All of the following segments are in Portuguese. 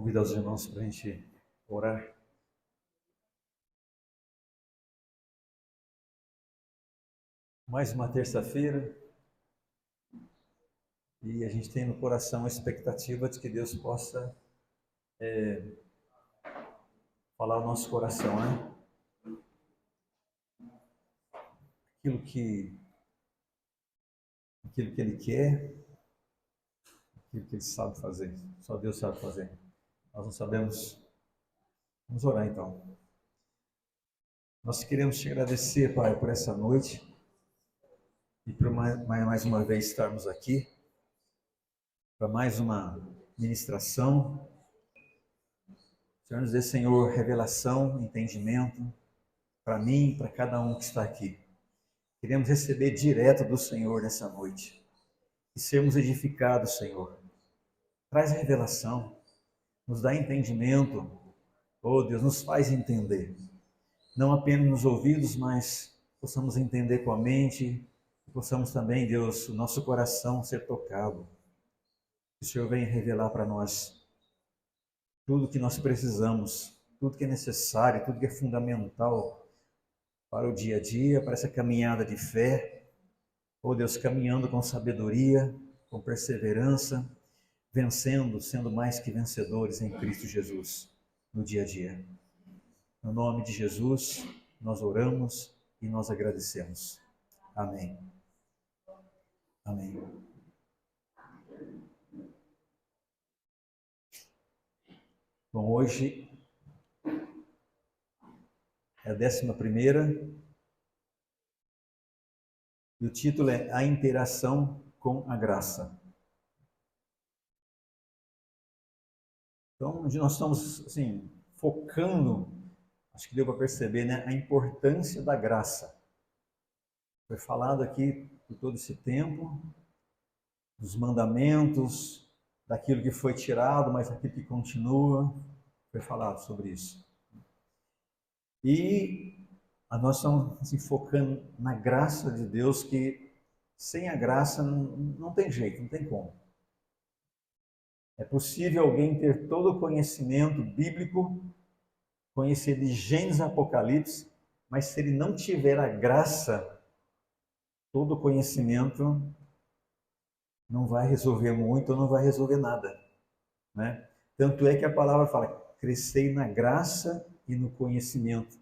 Convidar os irmãos para a gente orar. Mais uma terça-feira e a gente tem no coração a expectativa de que Deus possa falar ao nosso coração, né? Aquilo que Ele quer, aquilo que Ele sabe fazer. Só Deus sabe fazer. Nós não sabemos. Vamos orar então. Nós queremos te agradecer, Pai, por essa noite e por mais uma vez estarmos aqui para mais uma ministração. Senhor, nos dê, Senhor, revelação, entendimento para mim e para cada um que está aqui. Queremos receber direto do Senhor nessa noite e sermos edificados, Senhor. Traz revelação, nos dá entendimento. Oh, Deus, nos faz entender. Não apenas nos ouvidos, mas possamos entender com a mente e possamos também, Deus, o nosso coração ser tocado. Que o Senhor venha revelar para nós tudo que nós precisamos, tudo que é necessário, tudo que é fundamental para o dia a dia, para essa caminhada de fé. Oh Deus, caminhando com sabedoria, com perseverança, vencendo, sendo mais que vencedores em Cristo Jesus no dia a dia. No nome de Jesus, nós oramos e nós agradecemos. Amém. Amém. Bom, hoje é a 11ª e o título é A Interação com a Graça. Então, nós estamos assim, focando, acho que deu para perceber, né, a importância da graça. Foi falado aqui por todo esse tempo, dos mandamentos, daquilo que foi tirado, mas aquilo que continua, foi falado sobre isso. E nós estamos assim, focando na graça de Deus, que sem a graça não tem jeito, não tem como. É possível alguém ter todo o conhecimento bíblico, conhecer de Gênesis a Apocalipse, mas se ele não tiver a graça, todo o conhecimento não vai resolver muito ou não vai resolver nada, né? Tanto é que a palavra fala, crescei na graça e no conhecimento.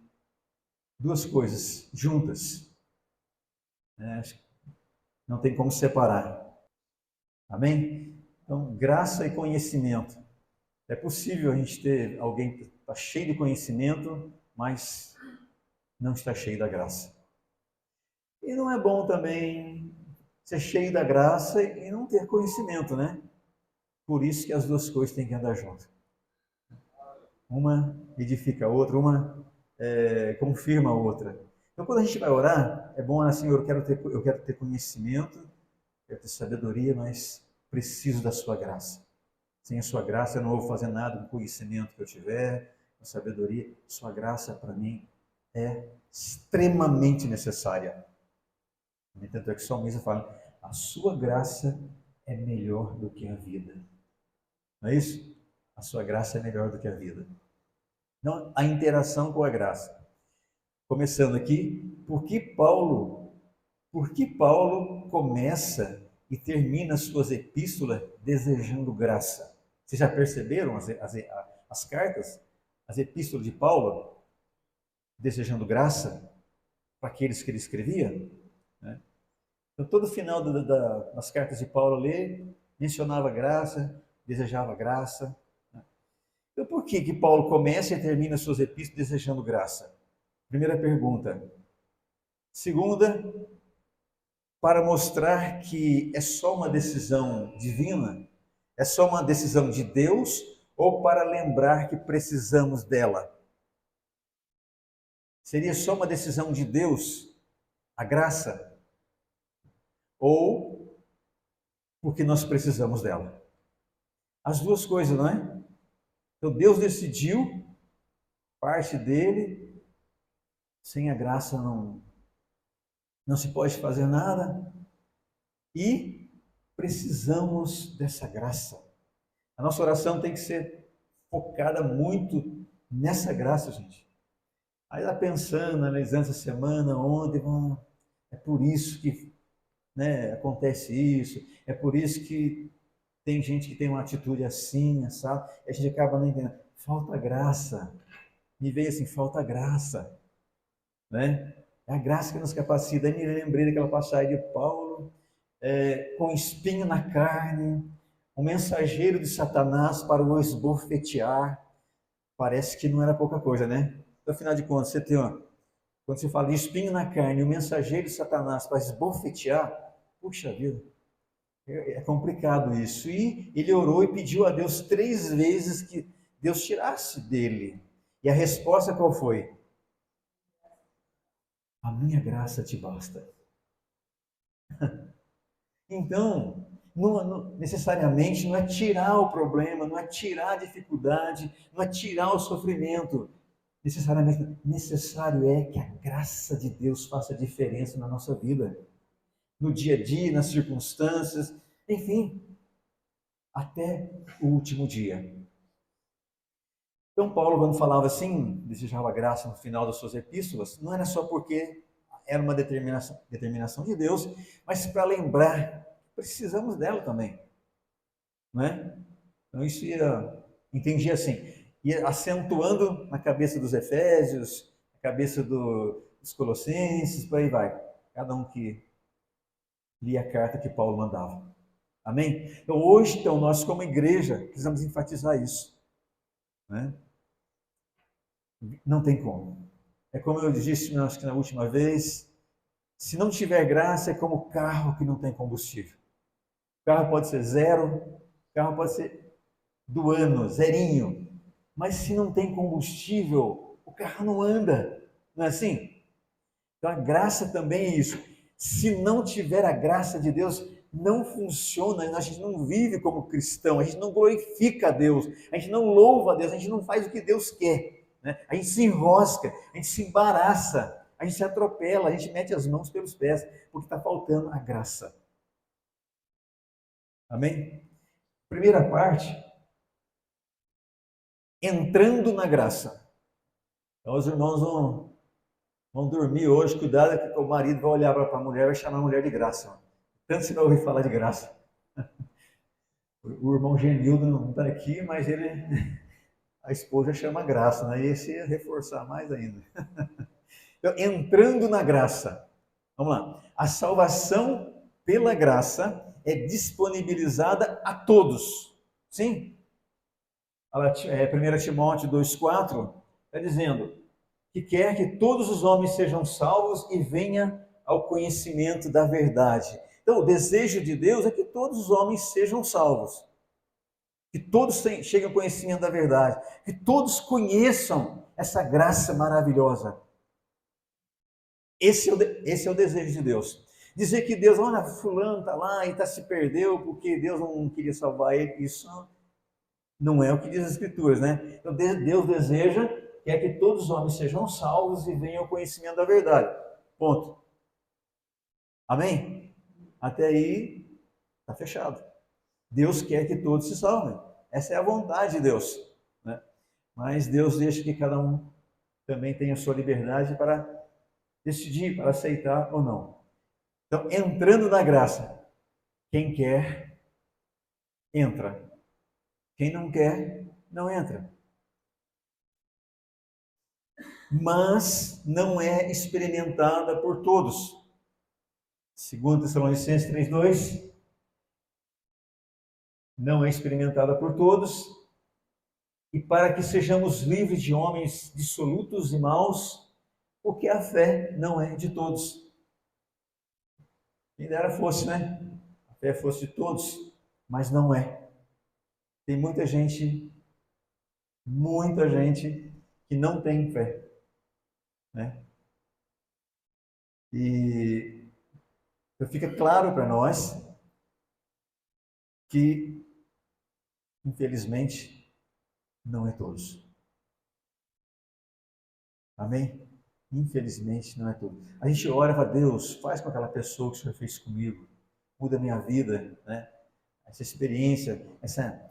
Duas coisas juntas, né? Não tem como separar. Amém? Então, graça e conhecimento. É possível a gente ter alguém que está cheio de conhecimento, mas não está cheio da graça. E não é bom também ser cheio da graça e não ter conhecimento, né? Por isso que as duas coisas têm que andar juntas. Uma edifica a outra, uma confirma a outra. Então, quando a gente vai orar, é bom assim, eu quero ter conhecimento, quero ter sabedoria, mas preciso da sua graça. Sem a sua graça eu não vou fazer nada com o conhecimento que eu tiver, com sabedoria. Sua graça para mim é extremamente necessária. Tanto é que o salmista fala, a sua graça é melhor do que a vida. Não é isso? A sua graça é melhor do que a vida. Então, a interação com a graça. Começando aqui, por que Paulo começa e termina suas epístolas desejando graça? Vocês já perceberam as cartas, as epístolas de Paulo, desejando graça para aqueles que ele escrevia? Né? Então, todo final das cartas de Paulo ali mencionava graça, desejava graça. Né? Então, por que Paulo começa e termina suas epístolas desejando graça? Primeira pergunta. Segunda, para mostrar que é só uma decisão divina, é só uma decisão de Deus, ou para lembrar que precisamos dela? Seria só uma decisão de Deus, a graça, ou porque nós precisamos dela? As duas coisas, não é? Então Deus decidiu, parte dele, sem a graça não se pode fazer nada, e precisamos dessa graça. A nossa oração tem que ser focada muito nessa graça, gente. Aí ela pensando, analisando essa semana, ontem, é por isso que, né, acontece isso, é por isso que tem gente que tem uma atitude assim, sabe? E a gente acaba não entendendo. Falta graça. Me veio assim, falta graça, né? É a graça que nos capacita. Aí me lembrei daquela passagem de Paulo, com espinho na carne, um mensageiro de Satanás para o esbofetear. Parece que não era pouca coisa, né? Então, afinal de contas, quando você fala de espinho na carne, o mensageiro de Satanás para esbofetear, puxa vida, é complicado isso. E ele orou e pediu a Deus 3 vezes que Deus tirasse dele. E a resposta qual foi? A minha graça te basta. Então, necessariamente não é tirar o problema, não é tirar a dificuldade, não é tirar o sofrimento. Necessário é que a graça de Deus faça diferença na nossa vida, no dia a dia, nas circunstâncias, enfim, até o último dia. Então, Paulo, quando falava assim, desejava graça no final das suas epístolas, não era só porque era uma determinação de Deus, mas para lembrar, precisamos dela também, não é? Então, isso entendia assim, ia acentuando na cabeça dos Efésios, na cabeça dos Colossenses, por aí vai. Cada um que lia a carta que Paulo mandava. Amém? Então, hoje, nós como igreja, precisamos enfatizar isso, né? Não tem como. É como eu disse, acho que na última vez, se não tiver graça, é como carro que não tem combustível. O carro pode ser zero, o carro pode ser do ano, zerinho. Mas se não tem combustível, o carro não anda. Não é assim? Então a graça também é isso. Se não tiver a graça de Deus, não funciona, a gente não vive como cristão, a gente não glorifica a Deus, a gente não louva a Deus, a gente não faz o que Deus quer. Né? A gente se enrosca, a gente se embaraça, a gente se atropela, a gente mete as mãos pelos pés, porque está faltando a graça. Amém? Primeira parte, entrando na graça. Então os irmãos vão dormir hoje, cuidado que o marido vai olhar para a mulher e vai chamar a mulher de graça. Tanto você vai ouvir falar de graça. O irmão Genildo não está aqui, mas a esposa chama graça, né? E esse ia reforçar mais ainda. Então, entrando na graça. Vamos lá. A salvação pela graça é disponibilizada a todos. Sim? 1 Timóteo 2,4 está dizendo que quer que todos os homens sejam salvos e venham ao conhecimento da verdade. Então, o desejo de Deus é que todos os homens sejam salvos, que todos cheguem ao conhecimento da verdade, que todos conheçam essa graça maravilhosa. Esse é o desejo de Deus. Dizer que Deus, olha, fulano está lá e se perdeu porque Deus não queria salvar ele, isso não é o que diz as Escrituras, né? Então, Deus deseja que todos os homens sejam salvos e venham ao conhecimento da verdade. Ponto. Amém? Até aí, está fechado. Deus quer que todos se salvem. Essa é a vontade de Deus. Né? Mas Deus deixa que cada um também tenha a sua liberdade para decidir, para aceitar ou não. Então, entrando na graça, quem quer, entra. Quem não quer, não entra. Mas não é experimentada por todos. 2 Tessalonicenses 3,2, não é experimentada por todos, e para que sejamos livres de homens dissolutos e maus, porque a fé não é de todos. Quem dera fosse, né? A fé fosse de todos, mas não é. Tem muita gente que não tem fé, né? E fica claro para nós que, infelizmente, não é todos. Amém? Infelizmente, não é todos. A gente ora para Deus, faz com aquela pessoa que o Senhor fez comigo, muda a minha vida, né? Essa experiência,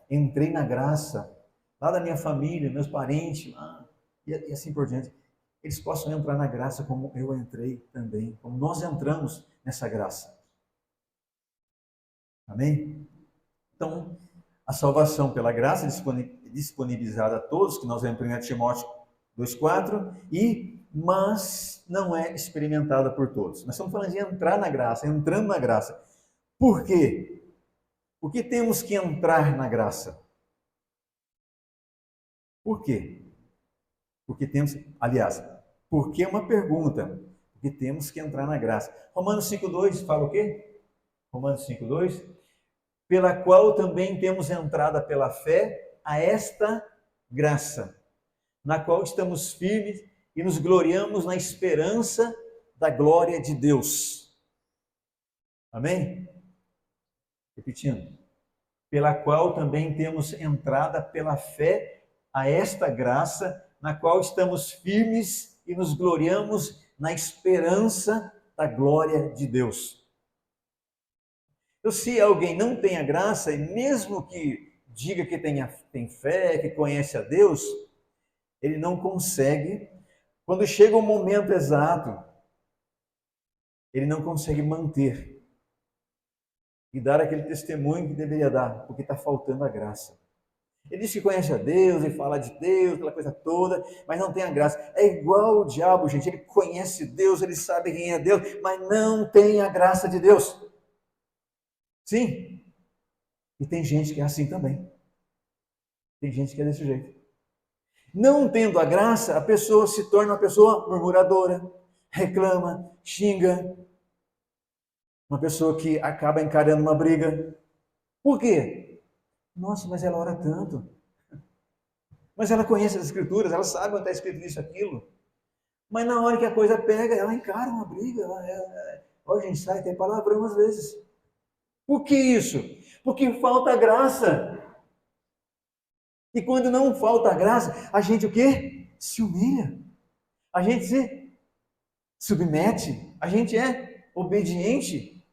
entrei na graça, lá da minha família, meus parentes, e assim por diante, eles possam entrar na graça como eu entrei também, como nós entramos nessa graça. Amém? Então, a salvação pela graça disponibilizada a todos, que nós vemos em 1 Timóteo 2,4, mas não é experimentada por todos. Nós estamos falando de entrar na graça, entrando na graça. Por quê? Por que temos que entrar na graça? Por quê? Porque temos, aliás, por que é uma pergunta? Porque temos que entrar na graça. Romanos 5,2 fala o quê? Romanos 5,2, pela qual também temos entrada pela fé a esta graça, na qual estamos firmes e nos gloriamos na esperança da glória de Deus. Amém? Repetindo. Pela qual também temos entrada pela fé a esta graça, na qual estamos firmes e nos gloriamos na esperança da glória de Deus. Então, se alguém não tem a graça, e mesmo que diga que tem fé, que conhece a Deus, ele não consegue, quando chega o momento exato, ele não consegue manter e dar aquele testemunho que deveria dar, porque está faltando a graça. Ele diz que conhece a Deus e fala de Deus, aquela coisa toda, mas não tem a graça. É igual o diabo, gente. Ele conhece Deus, ele sabe quem é Deus, mas não tem a graça de Deus. Sim. E tem gente que é assim também. Tem gente que é desse jeito. Não tendo a graça, a pessoa se torna uma pessoa murmuradora, reclama, xinga. Uma pessoa que acaba encarando uma briga. Por quê? Nossa, mas ela ora tanto. Mas ela conhece as escrituras, ela sabe onde está escrito isso, aquilo. Mas na hora que a coisa pega, ela encara uma briga. Ó, gente, sai, tem palavrão às vezes. Por que isso? Porque falta graça. E quando não falta graça, a gente o quê? Se humilha. A gente se submete. A gente é obediente.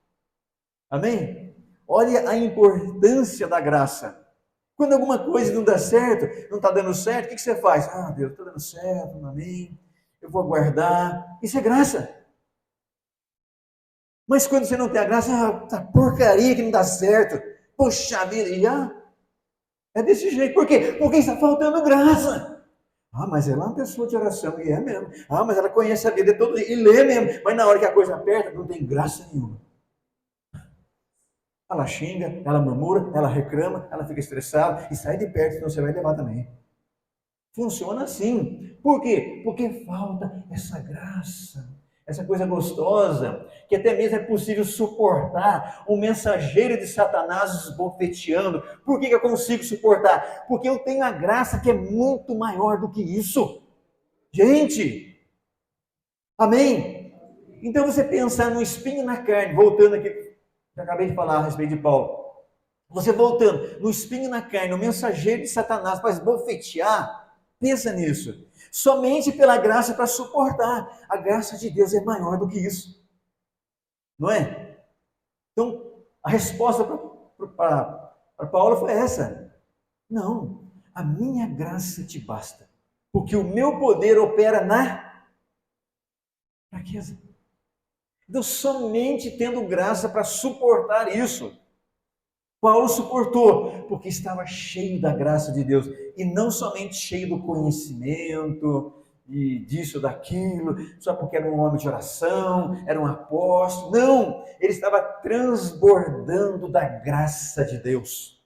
Amém? Olha a importância da graça. Quando alguma coisa não dá certo, não está dando certo, o que você faz? Ah, Deus, está dando certo, amém. Eu vou aguardar. Isso é graça. Mas quando você não tem a graça, essa porcaria que não dá certo. Poxa vida, é desse jeito. Por quê? Porque está faltando graça. Ah, mas ela é uma pessoa de oração, e é mesmo. Ah, mas ela conhece a Bíblia todo dia, e lê mesmo. Mas na hora que a coisa aperta, não tem graça nenhuma. Ela xinga, ela murmura, ela reclama, ela fica estressada e sai de perto, senão você vai levar também. Funciona assim. Por quê? Porque falta essa graça, essa coisa gostosa, que até mesmo é possível suportar um mensageiro de Satanás esbofeteando. Por que eu consigo suportar? Porque eu tenho a graça que é muito maior do que isso. Gente, amém? Então você pensar no espinho na carne, voltando aqui, que eu acabei de falar a respeito de Paulo. Você voltando no espinho na carne, o mensageiro de Satanás para esbofetear, pensa nisso. Somente pela graça para suportar. A graça de Deus é maior do que isso. Não é? Então, a resposta para Paulo foi essa. Não, a minha graça te basta. Porque o meu poder opera na fraqueza. Então, somente tendo graça para suportar isso. Paulo suportou, porque estava cheio da graça de Deus, e não somente cheio do conhecimento, e disso, daquilo, só porque era um homem de oração, era um apóstolo, não, ele estava transbordando da graça de Deus.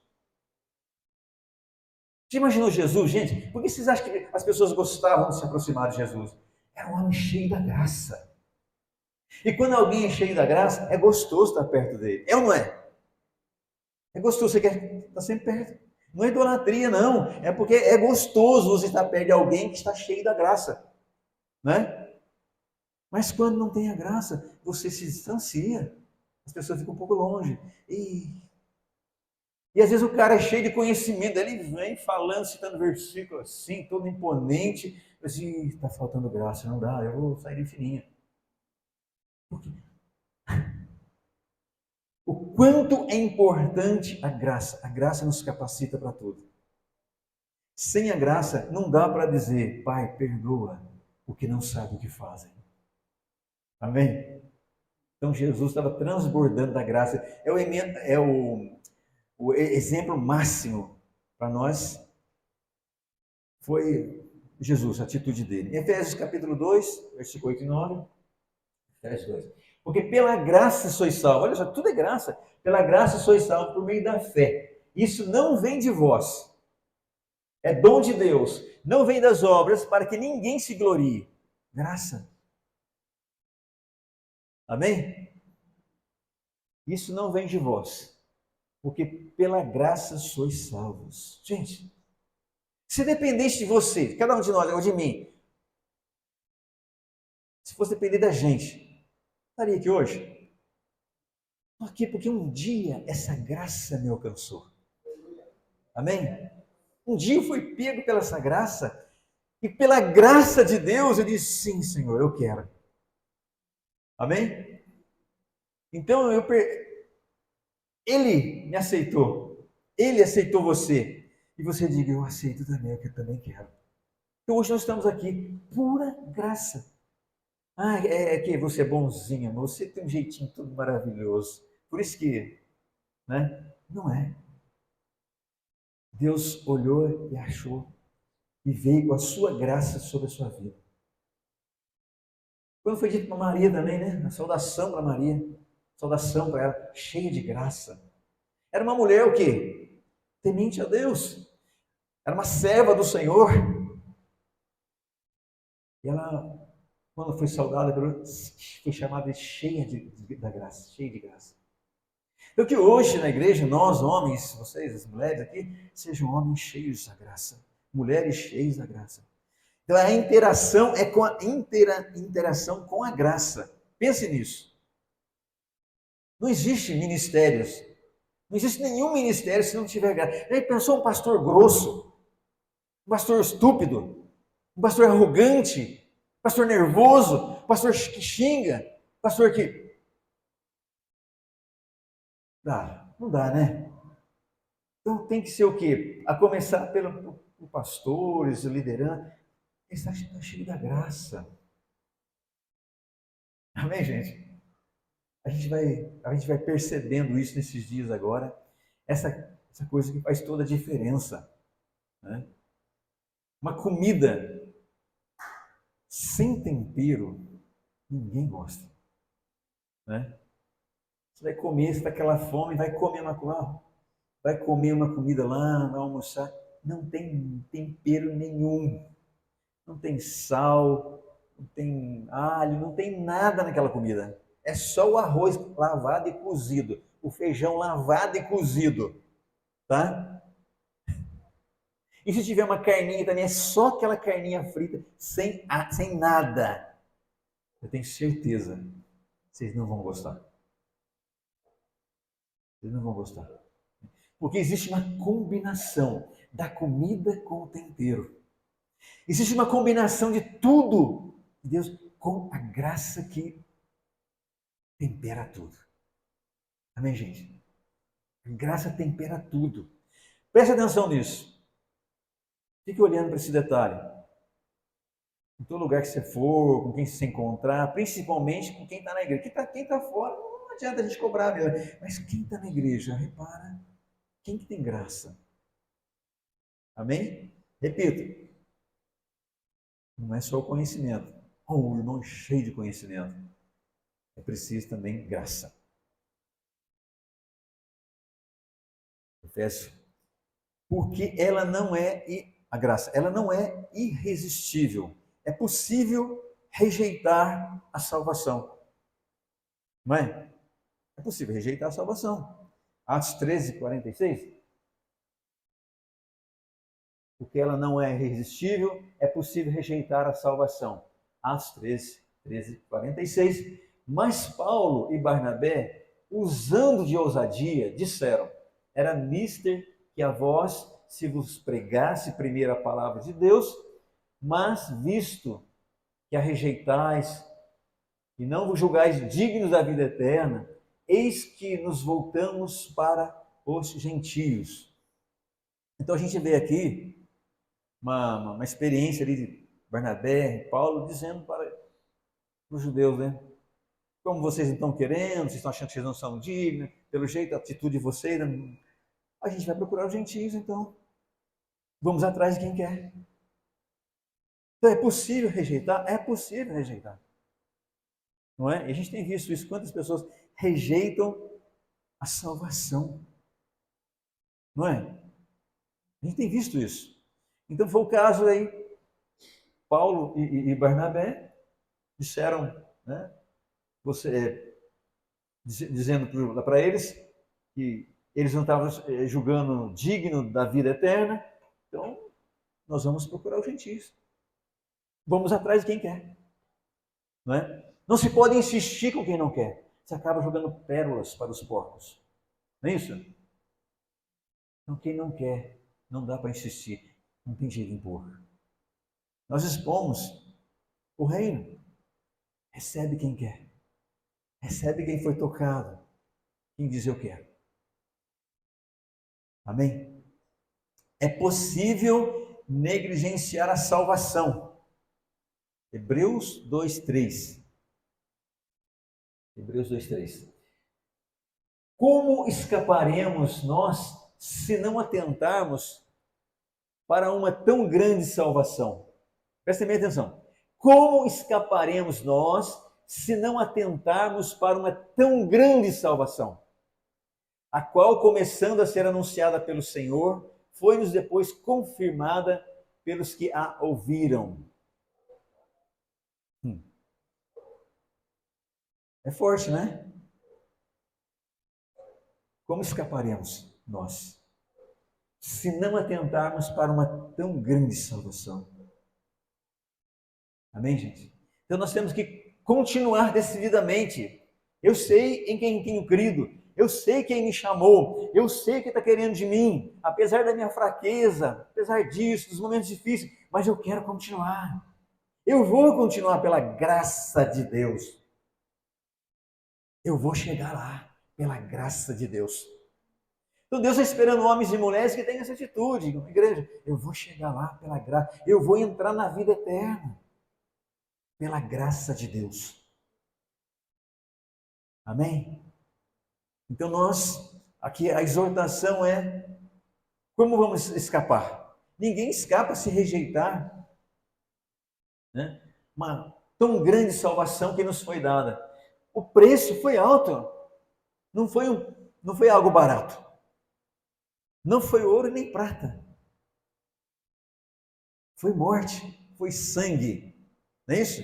Você imaginou Jesus, gente? Por que vocês acham que as pessoas gostavam de se aproximar de Jesus? Era um homem cheio da graça. E quando alguém é cheio da graça, é gostoso estar perto dele, é ou não é? É gostoso, você quer estar sempre perto. Não é idolatria, não. É porque é gostoso você estar perto de alguém que está cheio da graça. Né? Mas quando não tem a graça, você se distancia. As pessoas ficam um pouco longe. E às vezes o cara é cheio de conhecimento, ele vem falando, citando versículo assim, todo imponente. Assim, está faltando graça, não dá, eu vou sair de fininha. Por quê? O quanto é importante a graça. A graça nos capacita para tudo. Sem a graça, não dá para dizer, Pai, perdoa, porque não sabe o que fazem. Amém? Então Jesus estava transbordando da graça. O exemplo máximo para nós foi Jesus, a atitude dele. Em Efésios capítulo 2, versículo 8 e 9. Efésios 2. Porque pela graça sois salvos. Olha só, tudo é graça. Pela graça sois salvos por meio da fé. Isso não vem de vós. É dom de Deus. Não vem das obras para que ninguém se glorie. Graça. Amém? Isso não vem de vós. Porque pela graça sois salvos. Gente, se dependesse de você, cada um de nós, ou de mim, se fosse depender da gente, estaria aqui hoje? Estou aqui porque um dia essa graça me alcançou. Amém? Um dia eu fui pego pela essa graça, e pela graça de Deus eu disse, sim, Senhor, eu quero. Amém? Então Ele me aceitou. Ele aceitou você. E você diga, eu aceito também, eu também quero. Então hoje nós estamos aqui, pura graça. Ah, é que você é bonzinho, mas você tem um jeitinho todo maravilhoso. Por isso que, né? Não é. Deus olhou e achou e veio com a sua graça sobre a sua vida. Quando foi dito para Maria também, né? A saudação para Maria, saudação para ela, cheia de graça. Era uma mulher o quê? Temente a Deus. Era uma serva do Senhor. E ela, quando foi saudada, foi chamada de cheia da graça, cheia de graça. Então que hoje na igreja, nós homens, vocês, as mulheres aqui, sejam homens cheios da graça, mulheres cheias da graça. Então a interação é com a interação com a graça. Pense nisso. Não existe ministérios. Não existe nenhum ministério se não tiver graça. Aí pensou um pastor grosso, um pastor estúpido, um pastor arrogante, um pastor nervoso, um pastor que xinga, um pastor que... Não dá, né? Então tem que ser o quê? A começar por pastores, liderança. Está cheio da graça. Amém, gente? A gente vai percebendo isso nesses dias agora. Essa coisa que faz toda a diferença. Né? Uma comida sem tempero, ninguém gosta. Né? Você vai comer, você está com aquela fome, vai comer uma comida lá, vai almoçar. Não tem tempero nenhum. Não tem sal, não tem alho, não tem nada naquela comida. É só o arroz lavado e cozido, o feijão lavado e cozido, tá? E se tiver uma carninha também, é só aquela carninha frita, sem nada. Eu tenho certeza, vocês não vão gostar. Vocês não vão gostar. Porque existe uma combinação da comida com o tempero. Existe uma combinação de tudo de Deus com a graça que tempera tudo. Amém, gente? A graça tempera tudo. Preste atenção nisso. Fique olhando para esse detalhe. Em todo lugar que você for, com quem se encontrar, principalmente com quem está na igreja. Quem está fora, não adianta a gente cobrar mesmo. Mas quem está na igreja, repara, quem que tem graça? Amém? Repito. Não é só o conhecimento. O irmão cheio de conhecimento. É preciso também graça. Efésios. Porque ela não é, a graça, ela não é irresistível. É possível rejeitar a salvação. Não é? É possível rejeitar a salvação. Atos 13, 46. Porque ela não é irresistível, é possível rejeitar a salvação. Atos 13, 46. Mas Paulo e Barnabé, usando de ousadia, disseram: era mister que a vós se vos pregasse primeiro a palavra de Deus, mas visto que a rejeitais e não vos julgais dignos da vida eterna, eis que nos voltamos para os gentios. Então a gente vê aqui uma experiência ali de Barnabé, Paulo, dizendo para os judeus, né? Como vocês não estão querendo, vocês estão achando que vocês não são dignos, pelo jeito, a atitude de vocês, a gente vai procurar os gentios, então. Vamos atrás de quem quer. Então, é possível rejeitar? É possível rejeitar. Não é? E a gente tem visto isso, quantas pessoas rejeitam a salvação. Não é? A gente tem visto isso. Então, foi o caso aí, Paulo e Barnabé disseram, né? Dizendo para eles que eles não estavam julgando digno da vida eterna, então nós vamos procurar os gentios. Vamos atrás de quem quer. Não é? Não se pode insistir com quem não quer. Você acaba jogando pérolas para os porcos. Não é isso? Então quem não quer, não dá para insistir. Não tem jeito de impor. Nós expomos o reino. Recebe quem quer. Recebe quem foi tocado. Quem diz eu quero. Amém? É possível negligenciar a salvação. Hebreus 2:3. Hebreus 2:3. Como escaparemos nós se não atentarmos para uma tão grande salvação? Prestem bem atenção. Como escaparemos nós se não atentarmos para uma tão grande salvação? A qual, começando a ser anunciada pelo Senhor, foi-nos depois confirmada pelos que a ouviram. É forte, né? Como escaparemos nós, se não atentarmos para uma tão grande salvação? Amém, gente? Então nós temos que continuar decididamente. Eu sei em quem tenho crido, eu sei quem me chamou, eu sei o que está querendo de mim, apesar da minha fraqueza, apesar disso, dos momentos difíceis, mas eu quero continuar. Eu vou continuar pela graça de Deus. Eu vou chegar lá pela graça de Deus. Então Deus está esperando homens e mulheres que tenham essa atitude. Igreja, eu vou chegar lá pela graça. Eu vou entrar na vida eterna pela graça de Deus. Amém? Então aqui a exortação é, como vamos escapar? Ninguém escapa se rejeitar, né? Uma tão grande salvação que nos foi dada. O preço foi alto. Não foi algo barato. Não foi ouro nem prata. Foi morte, foi sangue. Não é isso?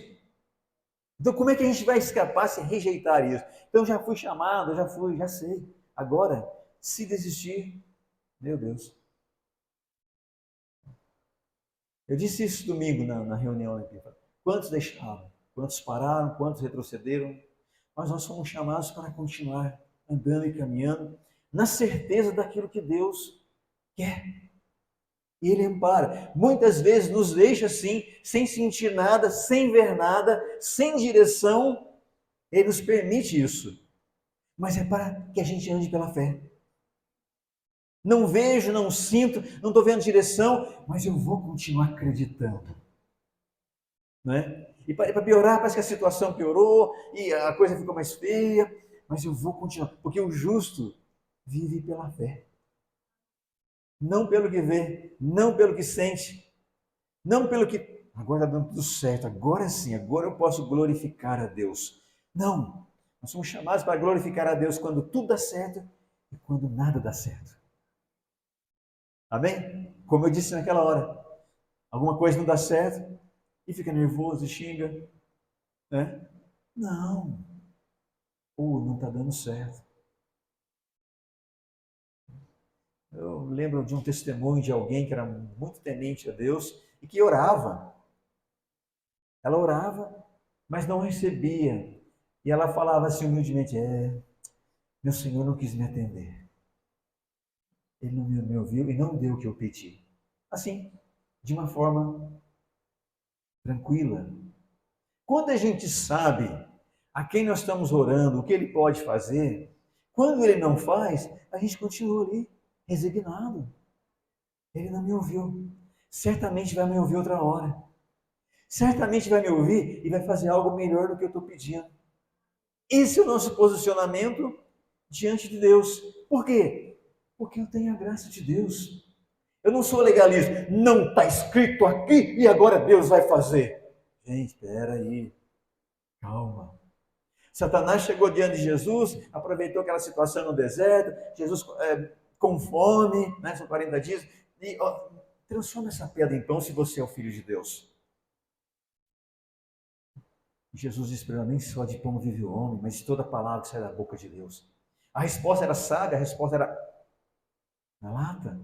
Então como é que a gente vai escapar se rejeitar isso? Então já fui chamado, já sei. Agora, se desistir, meu Deus. Eu disse isso domingo na reunião aqui. Quantos deixaram? Quantos pararam? Quantos retrocederam? Mas nós somos chamados para continuar andando e caminhando na certeza daquilo que Deus quer. E Ele ampara. Muitas vezes nos deixa assim, sem sentir nada, sem ver nada, sem direção. Ele nos permite isso. Mas é para que a gente ande pela fé. Não vejo, não sinto, não estou vendo direção, mas eu vou continuar acreditando. Não é? E para piorar, parece que a situação piorou e a coisa ficou mais feia, mas eu vou continuar, porque o justo vive pela fé. Não pelo que vê, não pelo que sente, não pelo que agora está dando tudo certo, agora sim, agora eu posso glorificar a Deus. Não, nós somos chamados para glorificar a Deus quando tudo dá certo e quando nada dá certo. Amém? Como eu disse naquela hora, alguma coisa não dá certo e fica nervoso e xinga, né? Não, ou não está dando certo. Eu lembro de um testemunho de alguém que era muito temente a Deus e que orava. Ela orava, mas não recebia. E ela falava assim humildemente, meu Senhor não quis me atender. Ele não me ouviu e não deu o que eu pedi. Assim, de uma forma tranquila. Quando a gente sabe a quem nós estamos orando, o que ele pode fazer, quando ele não faz, a gente continua ali, resignado. Ele não me ouviu. certamente vai me ouvir outra hora. Certamente vai me ouvir e vai fazer algo melhor do que eu estou pedindo. Esse é o nosso posicionamento diante de Deus. Por quê? Porque eu tenho a graça de Deus. Eu não sou legalista. Não está escrito aqui e agora Deus vai fazer. Gente, espera aí. Calma. Satanás chegou diante de Jesus, aproveitou aquela situação no deserto, Jesus com fome, né, são 40 dias, e transforma essa pedra em pão se você é o Filho de Deus. Jesus disse para ele, nem só de pão vive o homem, mas de toda palavra que sai da boca de Deus. A resposta era sábia, a resposta era na lata.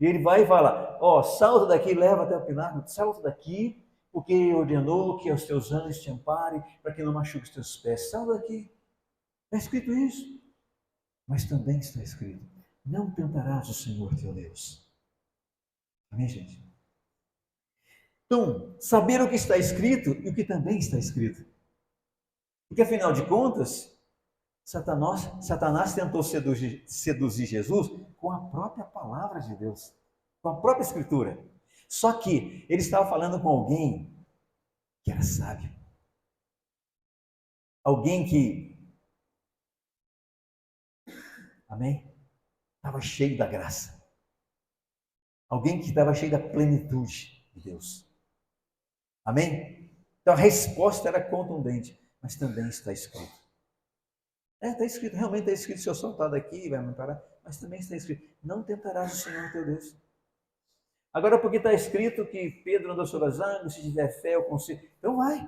E ele vai e fala, salta daqui, leva até o pináculo, salta daqui, porque ele ordenou que os teus anjos te amparem, para que não machuque os teus pés. Salta daqui. Está escrito isso. Mas também está escrito, não tentarás o Senhor teu Deus. Amém, gente? Então, saber o que está escrito e o que também está escrito. Porque, afinal de contas, Satanás tentou seduzir Jesus com a própria palavra de Deus, com a própria Escritura. Só que ele estava falando com alguém que era sábio. Alguém que, amém? Estava cheio da graça. Alguém que estava cheio da plenitude de Deus. Amém? Então a resposta era contundente, mas também está escrito. Está escrito, realmente está escrito, se eu soltar daqui, vai me parar, mas também está escrito, não tentarás o Senhor teu Deus. Agora, porque está escrito que Pedro andou sobre as águas, se tiver fé, eu consigo. Então vai.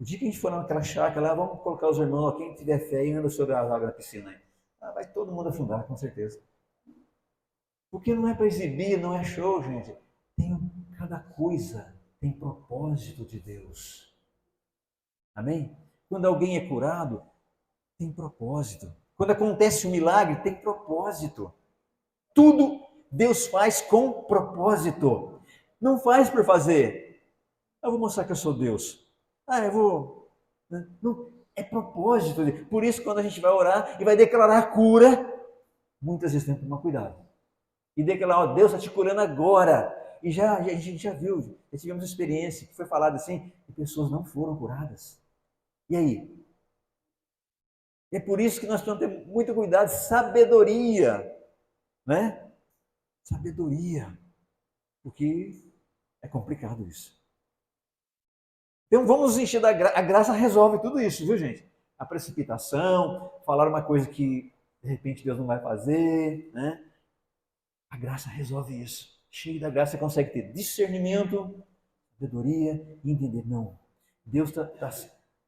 O dia que a gente for naquela chácara lá, vamos colocar os irmãos, quem tiver fé e anda sobre as águas da piscina aí. Vai todo mundo afundar, com certeza. Porque não é para exibir, não é show, gente. Cada coisa tem propósito de Deus. Amém? Quando alguém é curado, tem propósito. Quando acontece um milagre, tem propósito. Tudo Deus faz com propósito. Não faz por fazer. Eu vou mostrar que eu sou Deus. Eu vou. Não, é propósito. Por isso, quando a gente vai orar e vai declarar a cura, muitas vezes tem que tomar cuidado. E declarar, Deus está te curando agora. E a gente já viu, já tivemos experiência que foi falado assim, e pessoas não foram curadas. E aí? É por isso que nós precisamos ter muito cuidado, sabedoria, né? Sabedoria, porque é complicado isso. Então vamos encher da graça, a graça resolve tudo isso, viu, gente? A precipitação, falar uma coisa que de repente Deus não vai fazer, né? A graça resolve isso. Cheio da graça você consegue ter discernimento, sabedoria e entender, não, Deus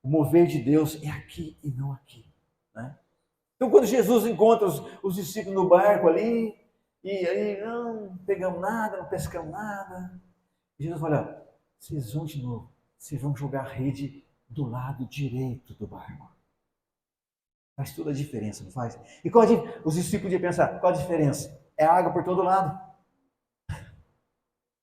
o mover de Deus é aqui e não aqui, né? Então, quando Jesus encontra os discípulos no barco ali, e aí, não pegamos nada, não pescamos nada, Jesus fala, vocês vão de novo, vocês vão jogar a rede do lado direito do barco. Faz toda a diferença, não faz? E os discípulos iam pensar, qual a diferença? É água por todo lado.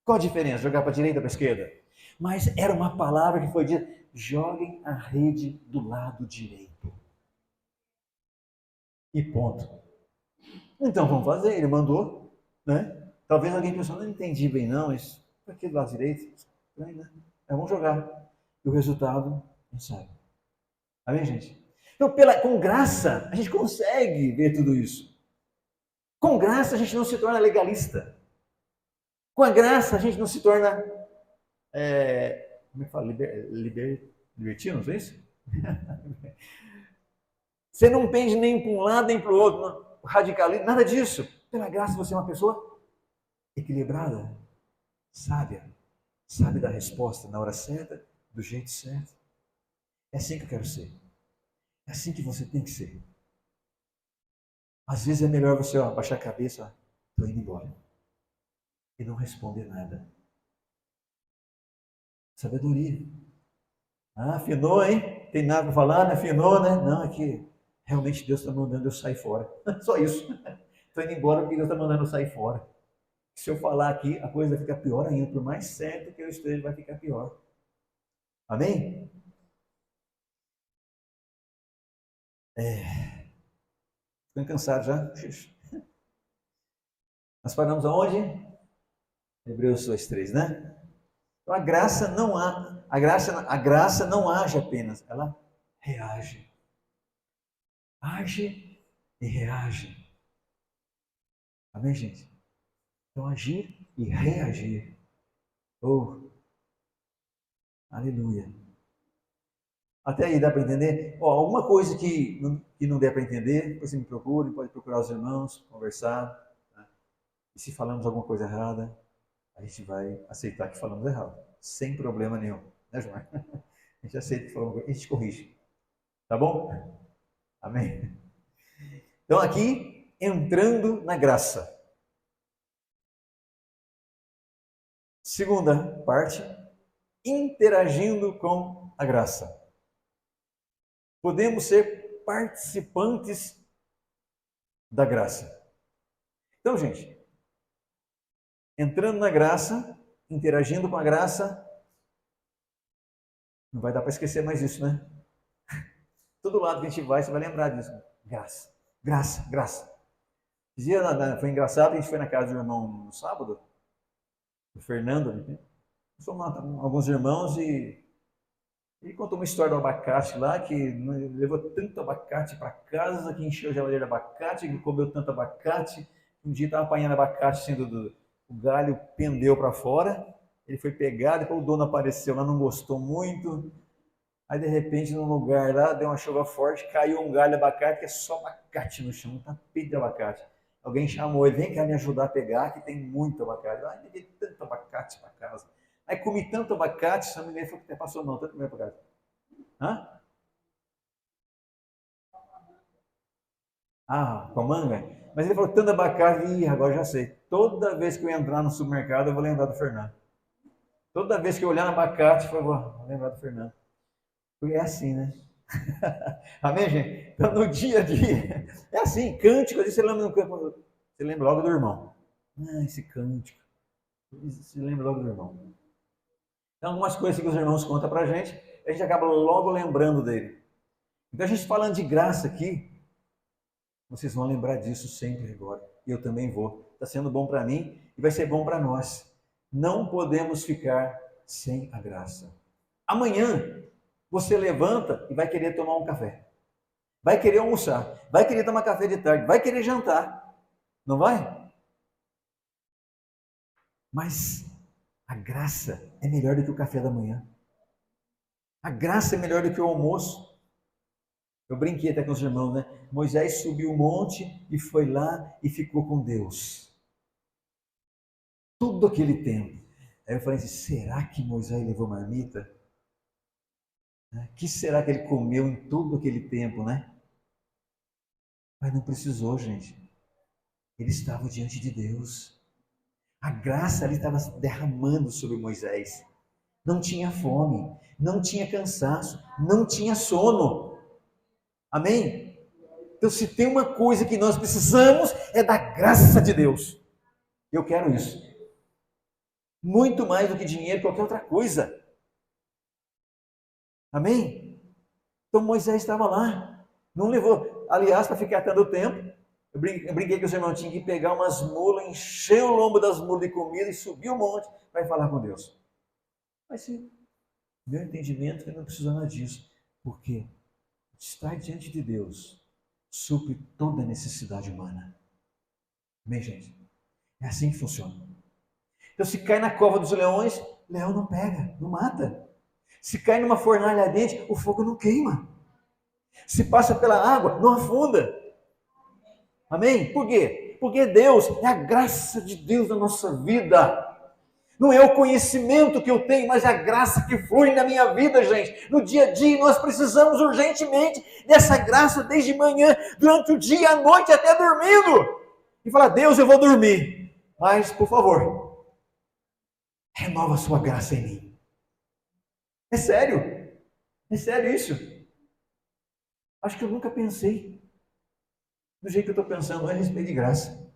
Qual a diferença? Jogar para a direita ou para a esquerda? Mas era uma palavra que foi dita, joguem a rede do lado direito. E ponto. Então vamos fazer, ele mandou, né? Talvez alguém pensou, não entendi bem não, mas para que do lado direito? Né? Vamos jogar. E o resultado, a gente sabe. Amém, gente? Então, com graça, a gente consegue ver tudo isso. Com graça, a gente não se torna legalista. Com a graça, a gente não se torna, como é que fala? Libertino, não é isso? Você não pende nem para um lado nem para o outro, radicalismo, nada disso. Pela graça, você é uma pessoa equilibrada, sábia, sabe da resposta na hora certa, do jeito certo. É assim que eu quero ser. É assim que você tem que ser. Às vezes é melhor você baixar a cabeça, estou indo embora. E não responder nada. Sabedoria. Afinou, hein? Tem nada para falar, né? Afinou, né? Não, é que realmente Deus está mandando eu sair fora. Só isso. Estou indo embora porque Deus está mandando eu sair fora. Se eu falar aqui, a coisa vai ficar pior ainda. Por mais certo que eu esteja, vai ficar pior. Amém? Ficando cansado já? Nós paramos aonde? Hebreus 2:3, né? Então a graça não age apenas, ela reage. Age e reage. Amém, gente? Então, agir e reagir. Oh, aleluia. Até aí dá para entender? Ó, alguma coisa que não der para entender, você me procure, pode procurar os irmãos, conversar. Tá? E se falamos alguma coisa errada, a gente vai aceitar que falamos errado. Sem problema nenhum. Né, João? A gente aceita que falamos, a gente corrige. Tá bom? Amém? Então, aqui, entrando na graça. Segunda parte, interagindo com a graça. Podemos ser participantes da graça. Então, gente, entrando na graça, interagindo com a graça, não vai dar para esquecer mais isso, né? Todo lado que a gente vai, você vai lembrar disso. Graça, graça, graça. Foi engraçado, a gente foi na casa do irmão no sábado, do Fernando, né? Fomos lá, alguns irmãos e ele contou uma história do abacate lá, que levou tanto abacate para casa, que encheu a geladeira de abacate, que comeu tanto abacate. Um dia estava apanhando abacate, sendo o galho pendeu para fora. Ele foi pegar, depois o dono apareceu lá, não gostou muito. Aí, de repente, num lugar lá, deu uma chuva forte, caiu um galho de abacate, que é só abacate no chão, um tapete de abacate. Alguém chamou ele, vem cá me ajudar a pegar, que tem muito abacate. Ai, levei tanto abacate para casa. Aí comi tanto abacate, se não me engano, foi que até passou não, tanto comi abacate. Hã? Ah, com a manga? Mas ele falou tanto abacate, ih, agora já sei. Toda vez que eu entrar no supermercado, eu vou lembrar do Fernando. Toda vez que eu olhar no abacate, eu vou lembrar do Fernando. Porque é assim, né? Amém, gente? Então, no dia a dia, é assim, cântico, você lembra, você lembra logo do irmão. Ah, esse cântico. Você lembra logo do irmão. Então, algumas coisas que os irmãos contam pra gente, a gente acaba logo lembrando dele. Então, a gente falando de graça aqui, vocês vão lembrar disso sempre agora. E eu também vou. Está sendo bom para mim e vai ser bom para nós. Não podemos ficar sem a graça. Amanhã, você levanta e vai querer tomar um café. Vai querer almoçar. Vai querer tomar café de tarde. Vai querer jantar. Não vai? Mas a graça é melhor do que o café da manhã. A graça é melhor do que o almoço. Eu brinquei até com os irmãos, né? Moisés subiu o monte e foi lá e ficou com Deus. Todo aquele tempo. Aí eu falei assim, será que Moisés levou marmita? O que será que ele comeu em todo aquele tempo, né? Mas não precisou, gente. Ele estava diante de Deus. A graça ali estava derramando sobre Moisés. Não tinha fome, não tinha cansaço, não tinha sono. Amém? Então, se tem uma coisa que nós precisamos, é da graça de Deus. Eu quero isso. Muito mais do que dinheiro, qualquer outra coisa. Amém? Então, Moisés estava lá. Não levou, aliás, para ficar tanto tempo, eu brinquei que os irmãos tinham que pegar umas mulas, encher o lombo das mulas de comida e subir o monte para falar com Deus. Mas sim, meu entendimento é que não precisa nada disso. Porque estar diante de Deus supre toda a necessidade humana. Amém, gente? É assim que funciona. Então, se cai na cova dos leões, leão não pega, não mata. Se cai numa fornalha ardente, o fogo não queima. Se passa pela água, não afunda. Amém? Por quê? Porque Deus é a graça de Deus na nossa vida. Não é o conhecimento que eu tenho, mas é a graça que flui na minha vida, gente. No dia a dia, nós precisamos urgentemente dessa graça desde manhã, durante o dia, à noite, até dormindo. E falar, Deus, eu vou dormir. Mas, por favor, renova a sua graça em mim. É sério. É sério isso. Acho que eu nunca pensei do jeito que eu estou pensando a respeito de graça.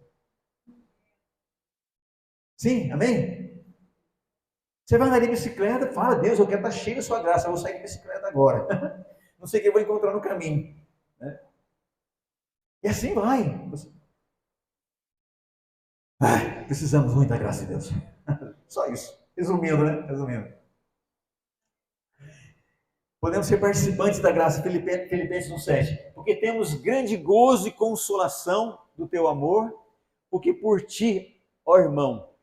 Sim, amém? Você vai andar de bicicleta, fala, Deus, eu quero estar cheio da sua graça, eu vou sair de bicicleta agora. Não sei o que eu vou encontrar no caminho. Né? E assim vai. Precisamos muito da graça de Deus. Só isso. Resumindo, né? Resumindo. Podemos ser participantes da graça, Filipenses 1,7. Porque temos grande gozo e consolação do teu amor, porque por ti, ó irmão,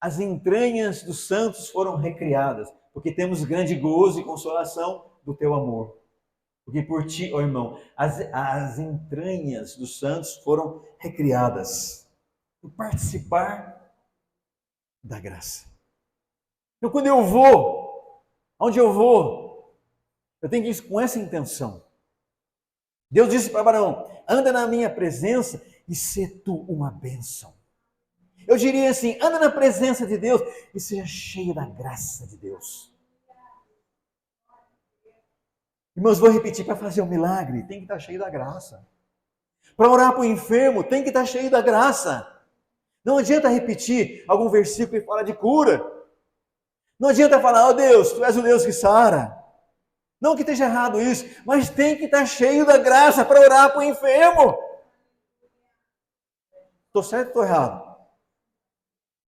as entranhas dos santos foram recriadas. Porque temos grande gozo e consolação do teu amor. Porque por ti, ó irmão, as entranhas dos santos foram recriadas. Por participar da graça. Então, quando eu vou, onde eu vou, eu tenho que ir com essa intenção. Deus disse para Abraão: anda na minha presença e sê tu uma bênção. Eu diria assim: anda na presença de Deus e seja cheio da graça de Deus. Irmãos, vou repetir: para fazer um milagre, tem que estar cheio da graça. Para orar para o enfermo, tem que estar cheio da graça. Não adianta repetir algum versículo que fala de cura. Não adianta falar: ó Deus, tu és o Deus que sara. Não que esteja errado isso, mas tem que estar cheio da graça para orar para o enfermo. Estou certo ou estou errado?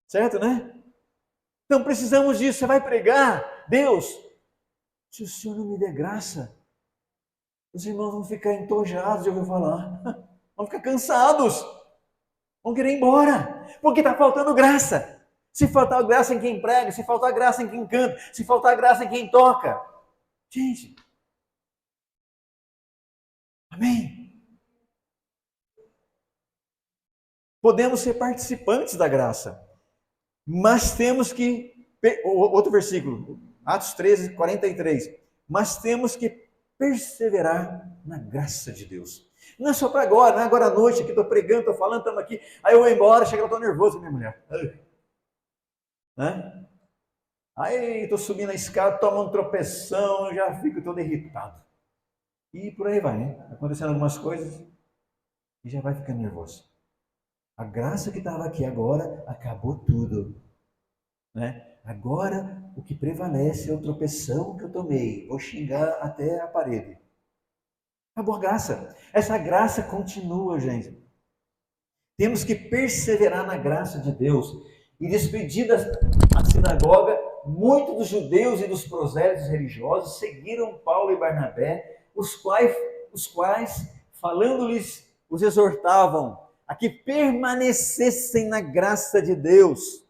Certo, né? Então precisamos disso. Você vai pregar: Deus, se o Senhor não me der graça, os irmãos vão ficar entojados de ouvir falar. Vão ficar cansados. Vão querer ir embora. Porque está faltando graça. Se faltar graça em quem prega, se faltar graça em quem canta, se faltar graça em quem toca. Gente. Amém? Podemos ser participantes da graça. Mas temos que... Outro versículo. Atos 13, 43. Mas temos que perseverar na graça de Deus. Não é só para agora, não é agora à noite, que estou pregando, estou falando, estamos aqui. Aí eu vou embora, chega, eu estou nervoso, minha mulher. Né? Aí estou subindo a escada, tomo um tropeção, já fico todo irritado. E por aí vai, né? Acontecendo algumas coisas e já vai ficando nervoso. A graça que estava aqui agora, acabou tudo. Né? Agora, o que prevalece é o tropeção que eu tomei. Vou xingar até a parede. Acabou a graça. Essa graça continua, gente. Temos que perseverar na graça de Deus. E despedida a sinagoga, muitos dos judeus e dos prosélitos religiosos seguiram Paulo e Barnabé, os quais falando-lhes, os exortavam a que permanecessem na graça de Deus.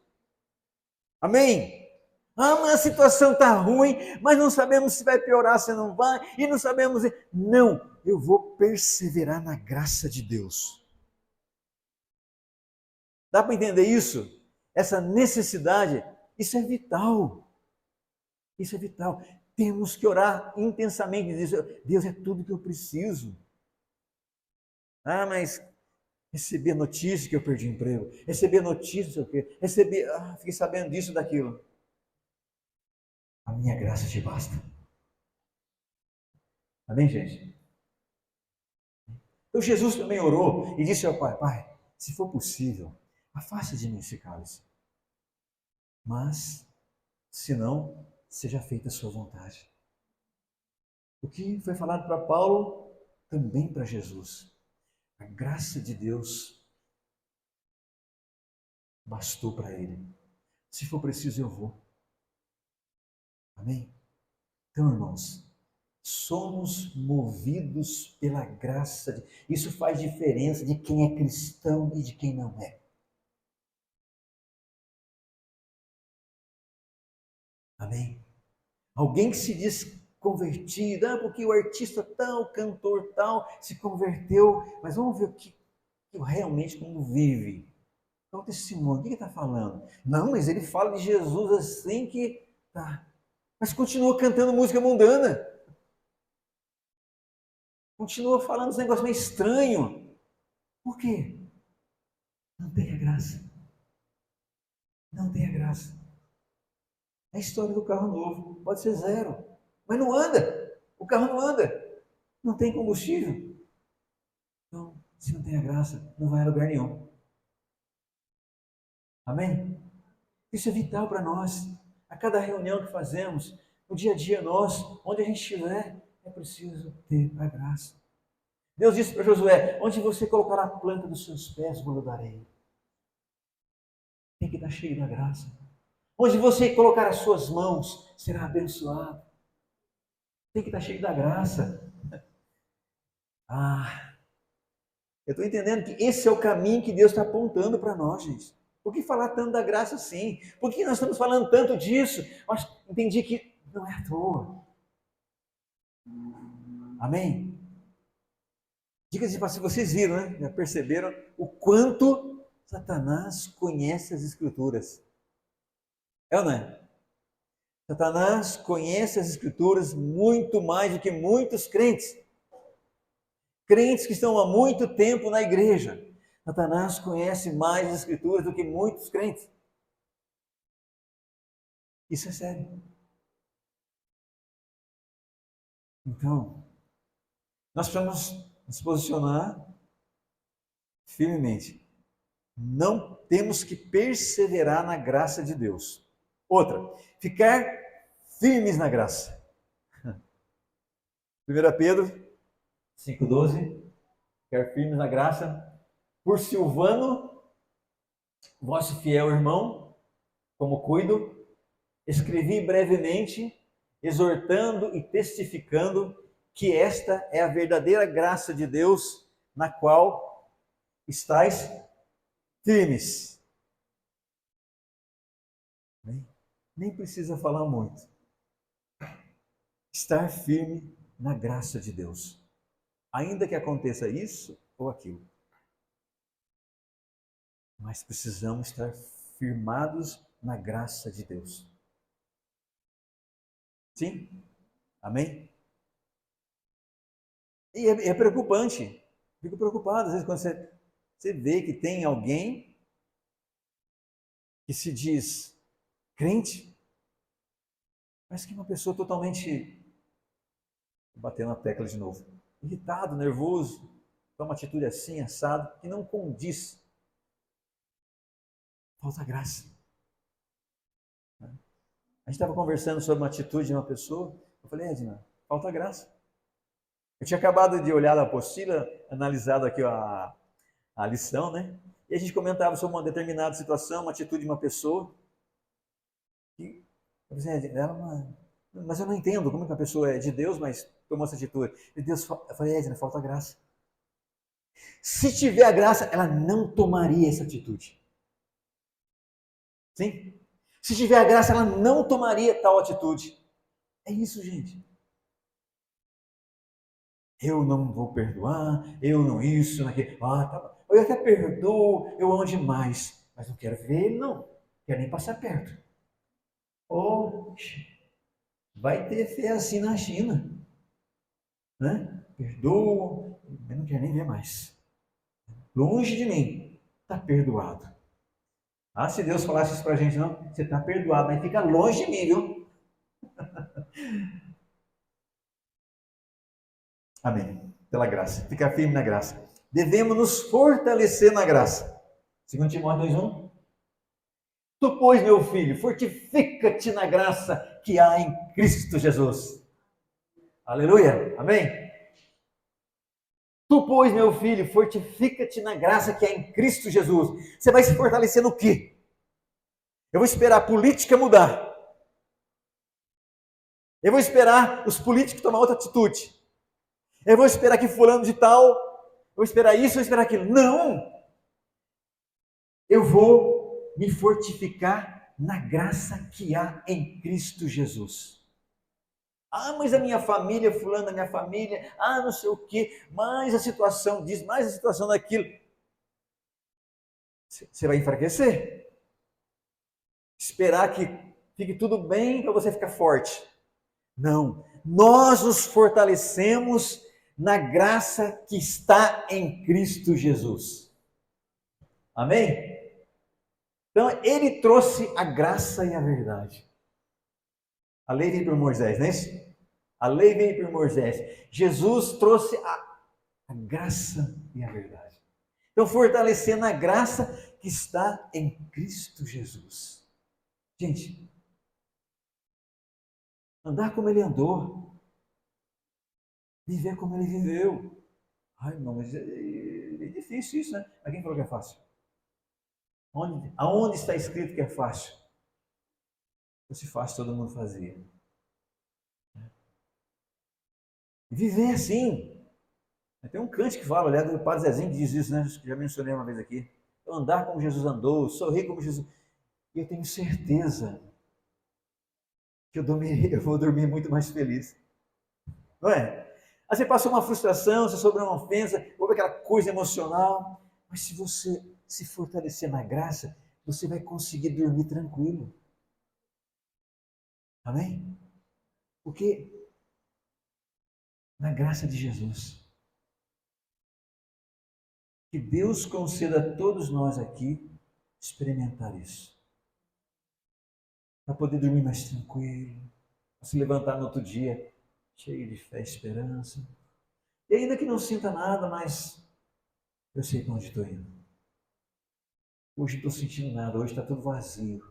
Amém? Mas a situação está ruim, mas não sabemos se vai piorar, se não vai, e não sabemos... Não, eu vou perseverar na graça de Deus. Dá para entender isso? Essa necessidade, isso é vital. Isso é vital. Temos que orar intensamente e dizer: Deus, é tudo que eu preciso. Mas receber notícia que eu perdi o emprego, receber notícia que fiquei sabendo disso, daquilo. A minha graça te basta. Amém, gente? Então Jesus também orou e disse ao Pai: Pai, se for possível, afasta de mim esse cálice. Mas, se não, seja feita a sua vontade. O que foi falado para Paulo, também para Jesus. A graça de Deus bastou para ele. Se for preciso, eu vou. Amém? Então, irmãos, somos movidos pela graça. Isso faz diferença de quem é cristão e de quem não é. Amém? Alguém que se diz convertido, porque o artista tal, o cantor tal, se converteu, mas vamos ver o que realmente como vive. Qual o testemunho? O que ele está falando? Não, mas ele fala de Jesus assim que... Tá. Mas continua cantando música mundana. Continua falando uns negócios meio estranhos. Por quê? Não tem a graça. Não tem a graça. É a história do carro novo. Pode ser zero. Mas não anda. O carro não anda. Não tem combustível. Então, se não tem a graça, não vai a lugar nenhum. Amém? Isso é vital para nós. A cada reunião que fazemos, no dia a dia nosso, onde a gente estiver, é preciso ter a graça. Deus disse para Josué: onde você colocar a planta dos seus pés, eu darei. Tem que estar cheio da graça. Onde você colocar as suas mãos, será abençoado. Tem que estar cheio da graça. Ah, eu estou entendendo que esse é o caminho que Deus está apontando para nós, gente. Por que falar tanto da graça assim? Por que nós estamos falando tanto disso? Mas entendi que não é à toa. Amém? Diga-se, se vocês viram, né? Já perceberam o quanto Satanás conhece as Escrituras. É ou não é? Satanás conhece as Escrituras muito mais do que muitos crentes. Crentes que estão há muito tempo na igreja. Satanás conhece mais as Escrituras do que muitos crentes. Isso é sério. Então, nós precisamos nos posicionar firmemente. Não temos que perseverar na graça de Deus. Outra, ficar firmes na graça. 1 Pedro 5,12, ficar firmes na graça. Por Silvano, vosso fiel irmão, como cuido, escrevi brevemente, exortando e testificando que esta é a verdadeira graça de Deus, na qual estáis firmes. Nem precisa falar muito. Estar firme na graça de Deus. Ainda que aconteça isso ou aquilo. Mas precisamos estar firmados na graça de Deus. Sim? Amém? E é preocupante. Fico preocupado, às vezes, quando você vê que tem alguém que se diz crente, mas que é uma pessoa totalmente, batendo na tecla de novo, irritado, nervoso, toma uma atitude assim, assado, que não condiz. Falta graça. A gente estava conversando sobre uma atitude de uma pessoa, eu falei, Edna, falta graça. Eu tinha acabado de olhar a apostila, analisado aqui a lição, né? E a gente comentava sobre uma determinada situação, uma atitude de uma pessoa. E eu falei, mas eu não entendo como que uma pessoa é de Deus, mas tomou essa atitude. E Deus, eu falei, Edna, falta graça. Se tiver a graça, ela não tomaria essa atitude. Sim? Se tiver a graça, ela não tomaria tal atitude. É isso, gente. Eu não vou perdoar, eu não isso, naquilo. Ah, tá bom. Eu até perdoo, eu amo demais, mas não quero ver ele, não. Não quero nem passar perto. Ou vai ter fé assim na China. Né? Perdoo, mas não quero nem ver mais. Longe de mim, está perdoado. Ah, se Deus falasse isso para a gente, não, você está perdoado, mas fica longe de mim, viu? Amém. Pela graça. Ficar firme na graça. Devemos nos fortalecer na graça. 2 Timóteo 2,1. Tu, pois, meu filho, fortifica-te na graça que há em Cristo Jesus. Aleluia. Amém. Tu, pois, meu filho, fortifica-te na graça que há em Cristo Jesus. Você vai se fortalecer no quê? Eu vou esperar a política mudar. Eu vou esperar os políticos tomar outra atitude. Eu vou esperar que fulano de tal, eu vou esperar isso, eu vou esperar aquilo. Não! Eu vou me fortificar na graça que há em Cristo Jesus. Ah, mas a minha família, fulano da minha família, ah, não sei o quê, mais a situação diz, mais a situação daquilo. Você vai enfraquecer. Esperar que fique tudo bem para você ficar forte. Não, nós nos fortalecemos na graça que está em Cristo Jesus. Amém? Então, ele trouxe a graça e a verdade. A lei veio por Moisés, não é isso? A lei veio por Moisés. Jesus trouxe a graça e a verdade. Então, fortalecer na graça que está em Cristo Jesus. Gente, andar como ele andou, viver como ele viveu. Ai, não, mas é difícil isso, né? Mas quem falou que é fácil? Aonde está escrito que é fácil? fosse fácil, todo mundo fazia. E viver assim. Tem um cântico que fala, aliás, o Padre Zezinho diz isso, né? Já mencionei uma vez aqui. Andar como Jesus andou, sorrir como Jesus. E eu tenho certeza que eu vou dormir muito mais feliz. Não é? Aí você passou uma frustração, você sofreu uma ofensa, houve aquela coisa emocional. Mas se você se fortalecer na graça, você vai conseguir dormir tranquilo. Amém? Porque na graça de Jesus, que Deus conceda a todos nós aqui experimentar isso. Para poder dormir mais tranquilo, para se levantar no outro dia cheio de fé e esperança. E ainda que não sinta nada, mas eu sei para onde estou indo. Hoje não estou sentindo nada, hoje está tudo vazio.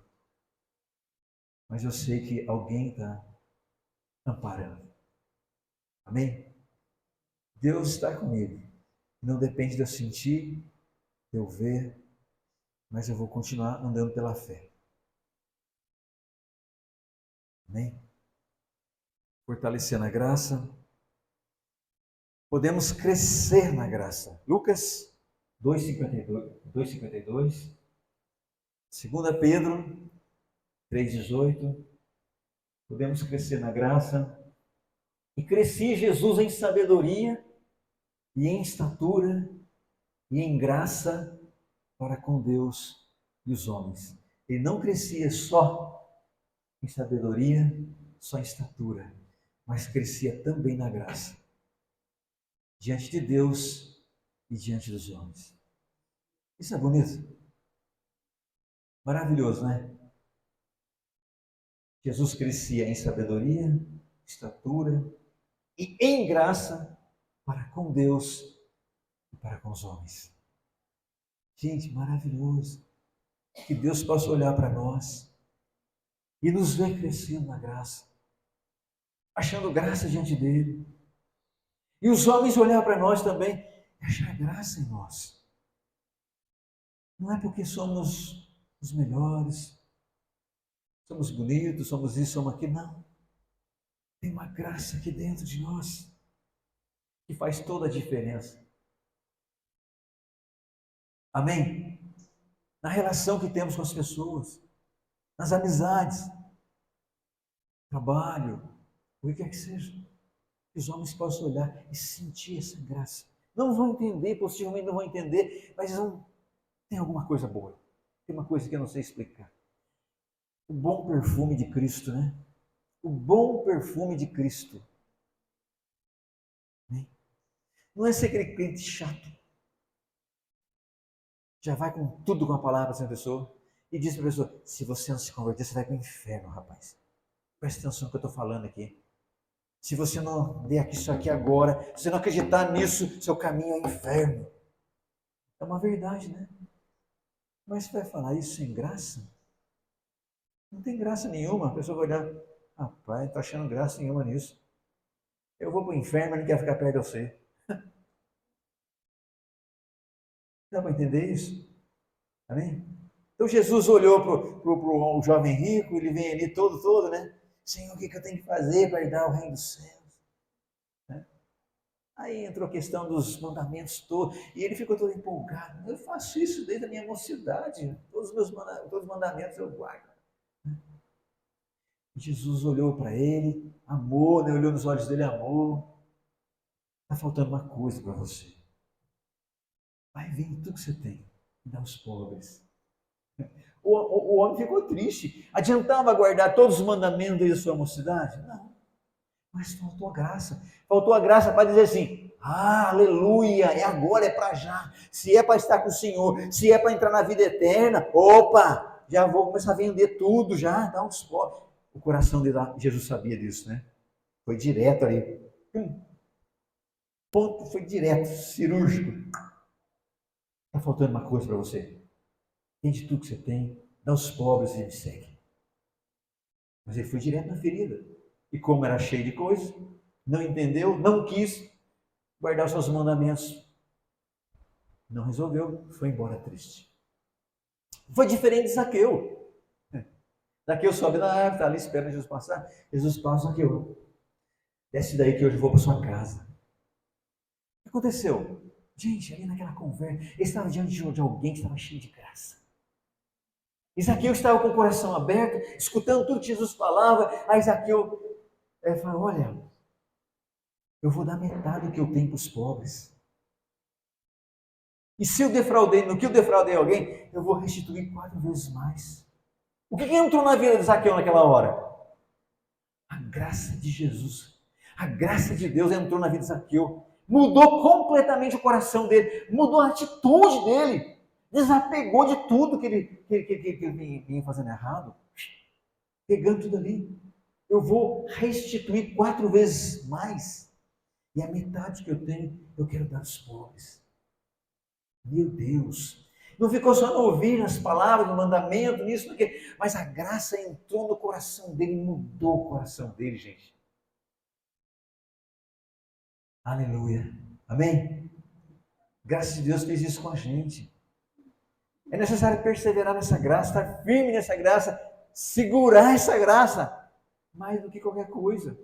Mas eu sei que alguém está amparando. Amém? Deus está comigo. Não depende de eu sentir, de eu ver, mas eu vou continuar andando pela fé. Amém? Fortalecer na graça. Podemos crescer na graça. Lucas 2,52. 2 Pedro 3,18. Podemos crescer na graça. E cresci Jesus em sabedoria e em estatura e em graça para com Deus e os homens. Ele não crescia só em sabedoria, só em estatura, mas crescia também na graça, diante de Deus e diante dos homens. Isso é bonito? Maravilhoso, né? Jesus crescia em sabedoria, estatura e em graça para com Deus e para com os homens. Gente, maravilhoso. Que Deus possa olhar para nós e nos ver crescendo na graça, achando graça diante dele. E os homens olhar para nós também e achar graça em nós. Não é porque somos os melhores, somos bonitos, somos isso, somos aquilo, não. Tem uma graça aqui dentro de nós que faz toda a diferença. Amém? Na relação que temos com as pessoas, nas amizades, trabalho, o que quer que seja. Que os homens possam olhar e sentir essa graça. Não vão entender, possivelmente não vão entender, mas tem alguma coisa boa. Tem uma coisa que eu não sei explicar. O bom perfume de Cristo, né? O bom perfume de Cristo. Não é ser aquele crente chato. Já vai com tudo com a palavra para essa pessoa e diz para a pessoa, se você não se converter, você vai para o inferno, rapaz. Presta atenção no que eu estou falando aqui. Se você não der aqui isso aqui agora, se você não acreditar nisso, seu caminho é o inferno. É uma verdade, né? Mas você vai falar isso sem graça? Não tem graça nenhuma. A pessoa vai olhar, rapaz, não estou achando graça nenhuma nisso. Eu vou para o inferno, mas não quero ficar perto de você. Dá para entender isso? Amém? Então Jesus olhou para o jovem rico, ele vem ali todo, né? Senhor, o que eu tenho que fazer para herdar o reino dos céus? Né? Aí entrou a questão dos mandamentos todos, e ele ficou todo empolgado. Eu faço isso desde a minha mocidade, todos os mandamentos eu guardo. Jesus olhou para ele, amou, né? Olhou nos olhos dele, amou. Está faltando uma coisa para você. Vai, vem tudo que você tem e dá aos pobres. O homem ficou triste. Adiantava guardar todos os mandamentos desde a sua mocidade? Não. Mas faltou a graça. Faltou a graça para dizer assim, aleluia, é agora, é para já. Se é para estar com o Senhor, se é para entrar na vida eterna, opa, já vou começar a vender tudo, já, dá uns pobres. O coração de Jesus sabia disso, né? Foi direto ali. Ponto, foi direto, cirúrgico. Está faltando uma coisa para você. Vende tudo que você tem, dá aos pobres e me segue. Mas ele foi direto na ferida. E como era cheio de coisas, não entendeu, não quis guardar os seus mandamentos. Não resolveu, foi embora triste. Foi diferente de Zaqueu. Zaqueu sobe na árvore, está ali esperando Jesus passar. Jesus passa, Zaqueu, desce daí que hoje eu vou para sua casa. O que aconteceu? Gente, ali naquela conversa, ele estava diante de alguém que estava cheio de graça. Zaqueu estava com o coração aberto, escutando tudo que Jesus falava. Aí Zaqueu falou, olha, eu vou dar metade do que eu tenho para os pobres. E se eu defraudei, no que eu defraudei alguém, eu vou restituir 4 vezes mais. O que entrou na vida de Zaqueu naquela hora? A graça de Jesus. A graça de Deus entrou na vida de Zaqueu. Mudou completamente o coração dele. Mudou a atitude dele. Desapegou de tudo que ele vinha fazendo errado. Pegando tudo ali. Eu vou restituir 4 vezes mais. E a metade que eu tenho, eu quero dar aos pobres. Meu Deus! Não ficou só no ouvir as palavras, no mandamento, nisso, mas a graça entrou no coração dele, mudou o coração dele, gente. Aleluia. Amém? Graças a Deus fez isso com a gente. É necessário perseverar nessa graça, estar firme nessa graça, segurar essa graça, mais do que qualquer coisa.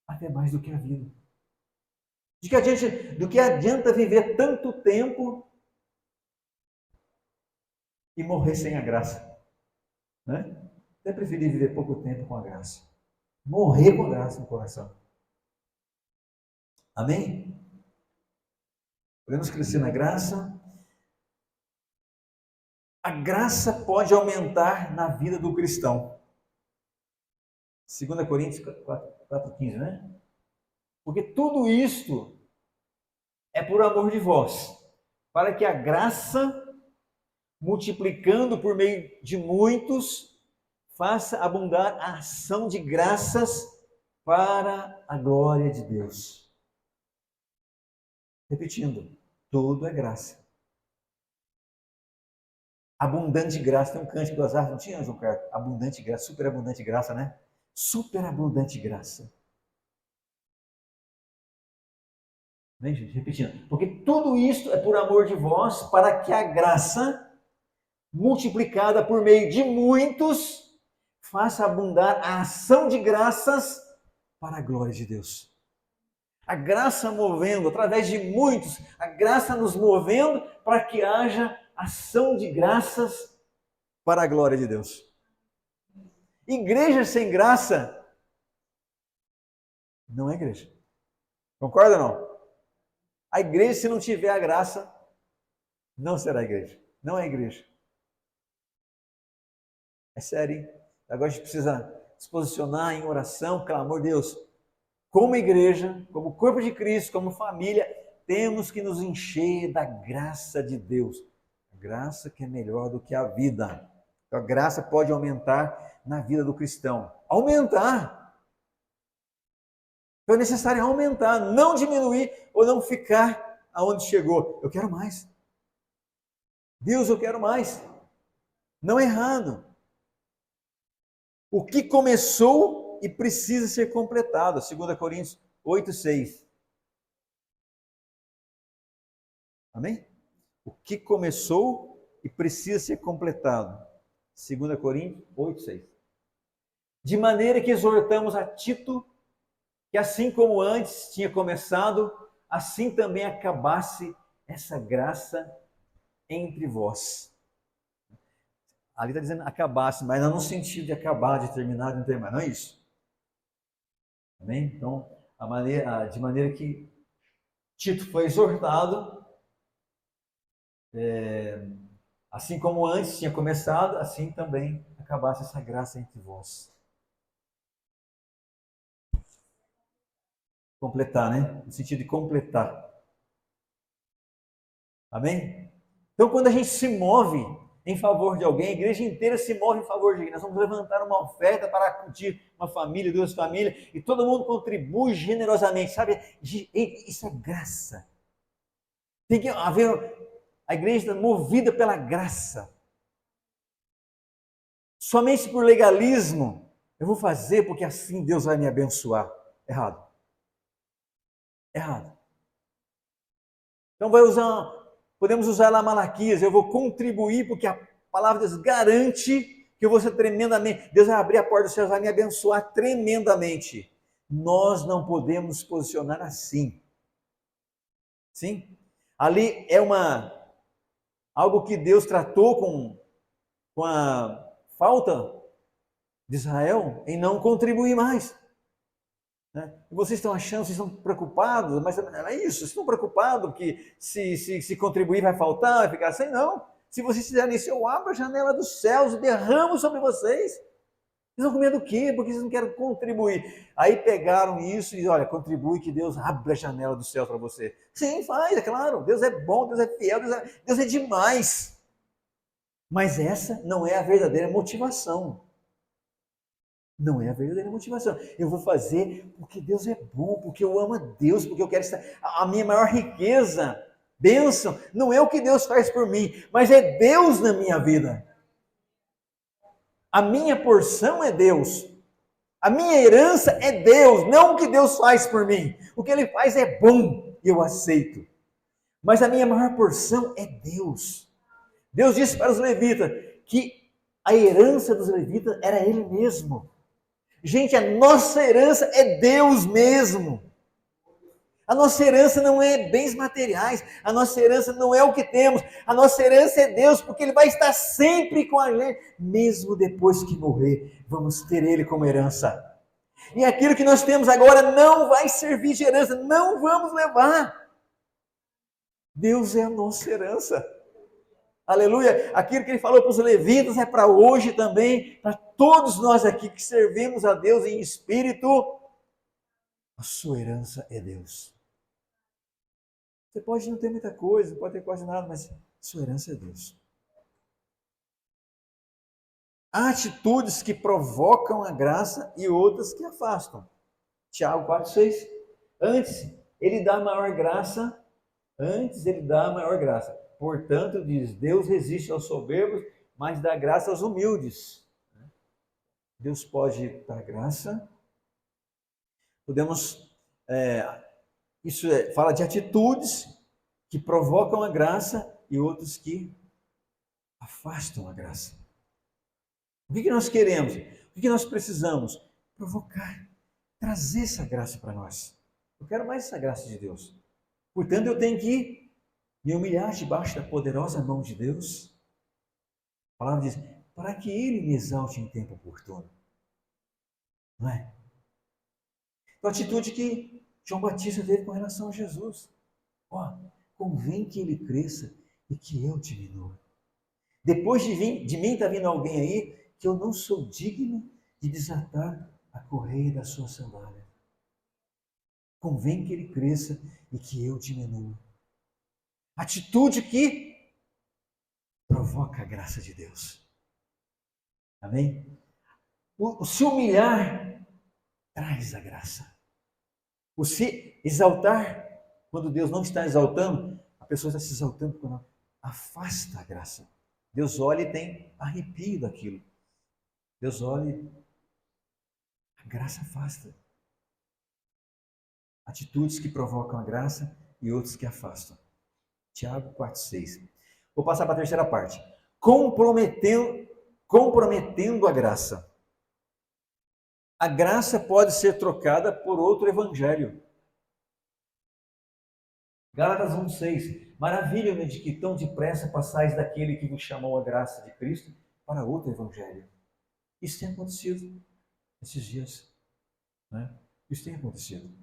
Até mais do que a vida. Do que adianta viver tanto tempo e morrer sem a graça? Né? Eu preferi viver pouco tempo com a graça. Morrer com a graça no coração. Amém? Podemos crescer na graça. A graça pode aumentar na vida do cristão. 2 Coríntios 4,15, né? Porque tudo isto é por amor de vós, para que a graça, multiplicando por meio de muitos, faça abundar a ação de graças para a glória de Deus. Repetindo, tudo é graça. Abundante graça, tem um cântico do Azar, não tinha, João Carlos? Abundante graça, superabundante graça, né? Superabundante graça. Vem, gente, repetindo. Porque tudo isto é por amor de vós, para que a graça, multiplicada por meio de muitos, faça abundar a ação de graças para a glória de Deus. A graça movendo, através de muitos, a graça nos movendo para que haja ação de graças para a glória de Deus. Igreja sem graça não é igreja. Concorda ou não? A igreja, se não tiver a graça, não será igreja. Não é igreja. É sério, hein? Agora a gente precisa se posicionar em oração, clamor, Deus. Como igreja, como corpo de Cristo, como família, temos que nos encher da graça de Deus. A graça que é melhor do que a vida. Então, a graça pode aumentar na vida do cristão. Aumentar. Então é necessário aumentar, não diminuir ou não ficar aonde chegou. Eu quero mais. Deus, eu quero mais. Não é errado. O que começou e precisa ser completado. 2 Coríntios 8:6. Amém? O que começou e precisa ser completado. 2 Coríntios 8:6. De maneira que exortamos a Tito que assim como antes tinha começado, assim também acabasse essa graça entre vós. Ali está dizendo acabasse, mas não no sentido de acabar, de terminar, de não terminar, não é isso. Amém? Então, de maneira que Tito foi exortado, assim como antes tinha começado, assim também acabasse essa graça entre vós. Completar, né? No sentido de completar. Amém? Então, quando a gente se move em favor de alguém, a igreja inteira se move em favor de alguém. Nós vamos levantar uma oferta para acudir uma família, 2 famílias, e todo mundo contribui generosamente, sabe? Isso é graça. Tem que haver a igreja movida pela graça. Somente por legalismo, eu vou fazer porque assim Deus vai me abençoar. Errado. Errado. Então podemos usar lá Malaquias, eu vou contribuir porque a palavra de Deus garante que eu vou ser tremendamente, Deus vai abrir a porta dos céus, vai me abençoar tremendamente. Nós não podemos nos posicionar assim. Sim? Ali é algo que Deus tratou com a falta de Israel em não contribuir mais. Né? E vocês estão achando, vocês estão preocupados, mas não é isso, vocês estão preocupados que se contribuir vai faltar, vai ficar sem? Não. Se vocês fizerem isso, eu abro a janela dos céus e derramo sobre vocês. Vocês vão com medo do quê? Porque vocês não querem contribuir. Aí pegaram isso e, olha, contribui que Deus abre a janela do céu para você. Sim, faz, é claro. Deus é bom, Deus é fiel, Deus é demais. Mas essa não é a verdadeira motivação. Não é a verdadeira motivação. Eu vou fazer porque Deus é bom, porque eu amo a Deus, porque eu quero estar... A minha maior riqueza, bênção, não é o que Deus faz por mim, mas é Deus na minha vida. A minha porção é Deus. A minha herança é Deus, não o que Deus faz por mim. O que Ele faz é bom e eu aceito. Mas a minha maior porção é Deus. Deus disse para os levitas que a herança dos levitas era Ele mesmo. Gente, a nossa herança é Deus mesmo. A nossa herança não é bens materiais, a nossa herança não é o que temos, a nossa herança é Deus, porque Ele vai estar sempre com a gente, mesmo depois que morrer, vamos ter Ele como herança. E aquilo que nós temos agora não vai servir de herança, não vamos levar. Deus é a nossa herança. Aleluia! Aquilo que Ele falou para os levitas é para hoje também, para todos nós aqui que servimos a Deus em espírito. A sua herança é Deus. Você pode não ter muita coisa, não pode ter quase nada, mas sua herança é Deus. Há atitudes que provocam a graça e outras que afastam. Tiago 4,6. Antes ele dá maior graça. Portanto, diz, Deus resiste aos soberbos, mas dá graça aos humildes. Deus pode dar graça. Fala de atitudes que provocam a graça e outros que afastam a graça. O que nós queremos? O que nós precisamos? Provocar, trazer essa graça para nós. Eu quero mais essa graça de Deus. Portanto, eu tenho que me humilhar debaixo da poderosa mão de Deus. A palavra diz, para que Ele me exalte em tempo oportuno. Não é? Então, a atitude que João Batista teve com relação a Jesus. Convém que Ele cresça e que eu diminua. Depois de mim está vindo alguém aí que eu não sou digno de desatar a correia da sua sandália. Convém que Ele cresça e que eu diminua. Atitude que provoca a graça de Deus. Amém? O se humilhar traz a graça. O se exaltar, quando Deus não está exaltando, a pessoa está se exaltando quando afasta a graça. Deus olha e tem arrepio daquilo. Deus olha, a graça afasta. Atitudes que provocam a graça e outras que afastam. Tiago 4,6. Vou passar para a terceira parte. Comprometendo a graça. A graça pode ser trocada por outro evangelho. Gálatas 1,6. Maravilha-me de que tão depressa passais daquele que vos chamou a graça de Cristo para outro evangelho. Isso tem acontecido esses dias. Né? Isso tem acontecido.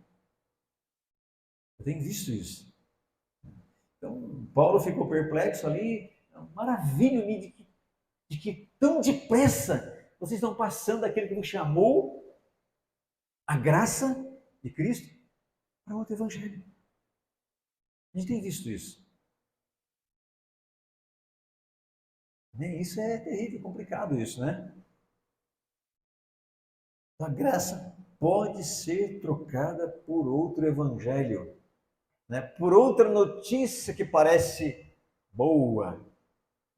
Eu tenho visto isso. Então, Paulo ficou perplexo ali. Maravilha-me de que tão depressa vocês estão passando daquele que vos chamou a graça de Cristo para outro evangelho. A gente tem visto isso. Isso é terrível, complicado isso, né? A graça pode ser trocada por outro evangelho, né? Por outra notícia que parece boa,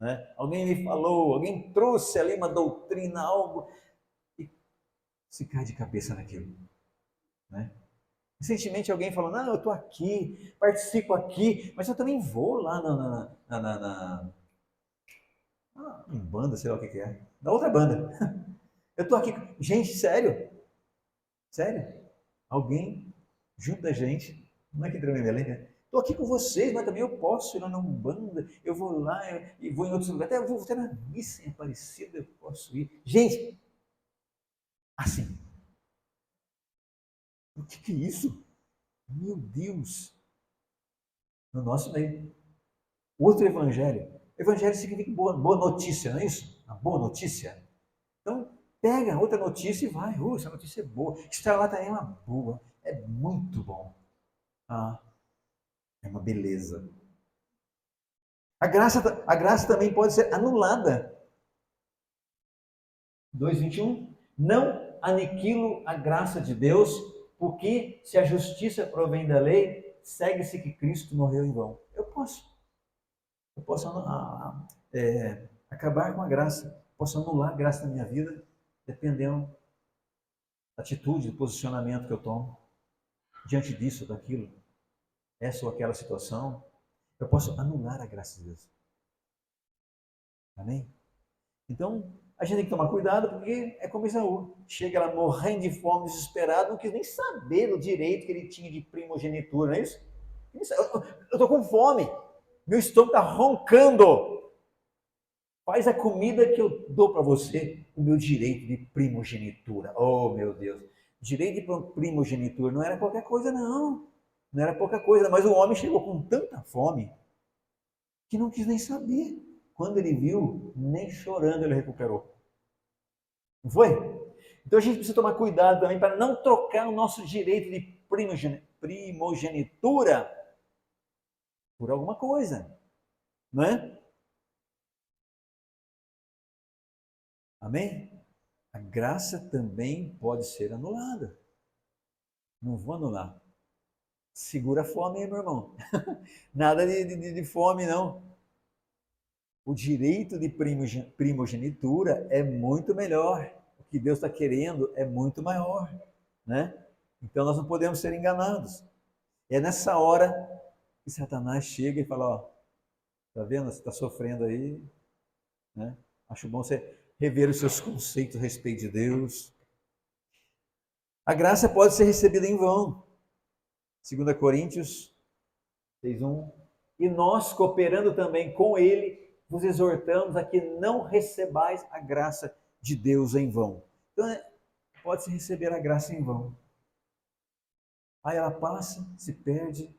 né? Alguém me falou, alguém trouxe ali uma doutrina, algo, e se cai de cabeça naquilo, né? Recentemente alguém falou, não, eu estou aqui, participo aqui, mas eu também vou lá em banda, sei lá o que é. da outra banda. Eu estou aqui, gente, sério, sério, alguém junto da gente, não é que tremendo elenco, estou aqui com vocês, mas também eu posso ir lá na Umbanda, eu vou lá e vou em outros lugares, até eu vou até na missa em Aparecida, eu posso ir. Gente, assim, o que é isso? Meu Deus! No nosso meio. Outro evangelho. Evangelho significa boa notícia, não é isso? A boa notícia. Então, pega outra notícia e vai. Essa notícia é boa. Estar lá também é uma boa. É muito bom. Ah, é uma beleza. A graça também pode ser anulada. 2:21. Não aniquilo a graça de Deus, porque se a justiça provém da lei, segue-se que Cristo morreu em vão. Eu posso acabar com a graça, posso anular a graça na minha vida, dependendo da atitude, do posicionamento que eu tomo diante disso, daquilo, essa ou aquela situação. Eu posso anular a graça de Deus. Amém? Então, a gente tem que tomar cuidado, porque é como Esaú. Chega lá morrendo de fome, desesperado, não quis nem saber do direito que ele tinha de primogenitura, não é isso? Eu estou com fome, meu estômago está roncando. Faz a comida que eu dou para você, o meu direito de primogenitura. Oh, meu Deus. Direito de primogenitura não era qualquer coisa, não. Não era pouca coisa, mas o homem chegou com tanta fome que não quis nem saber. Quando ele viu, nem chorando ele recuperou. Não foi? Então a gente precisa tomar cuidado também para não trocar o nosso direito de primogenitura por alguma coisa. Não é? Amém? A graça também pode ser anulada. Não vou anular. Segura a fome aí, meu irmão. Nada de fome, não. O direito de primogenitura é muito melhor. O que Deus está querendo é muito maior, né? Então nós não podemos ser enganados. É nessa hora que Satanás chega e fala, ó, tá vendo? Você está sofrendo aí, né? Acho bom você rever os seus conceitos a respeito de Deus. A graça pode ser recebida em vão. 2 Coríntios 6:1. E nós, cooperando também com ele, vos exortamos a que não recebais a graça de Deus em vão. Então, pode-se receber a graça em vão. Aí ela passa, se perde,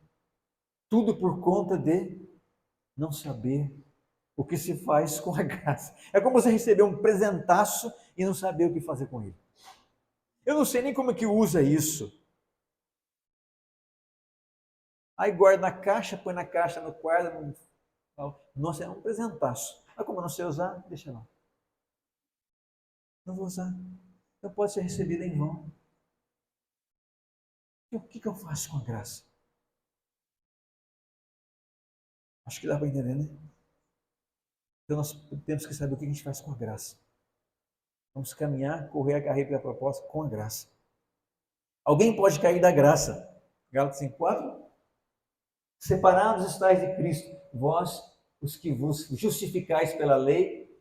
tudo por conta de não saber o que se faz com a graça. É como você receber um presentaço e não saber o que fazer com ele. Eu não sei nem como é que usa isso. Aí guarda na caixa, põe na caixa, no quarto. Nossa, é um presentaço. Mas como eu não sei usar, deixa lá. Não vou usar. Não pode ser recebida em vão. E o que eu faço com a graça? Acho que dá para entender, né? Então nós temos que saber o que a gente faz com a graça. Vamos caminhar, correr a carreira da proposta com a graça. Alguém pode cair da graça. Gálatas 5:4. Separados estáis de Cristo, vós, os que vos justificais pela lei,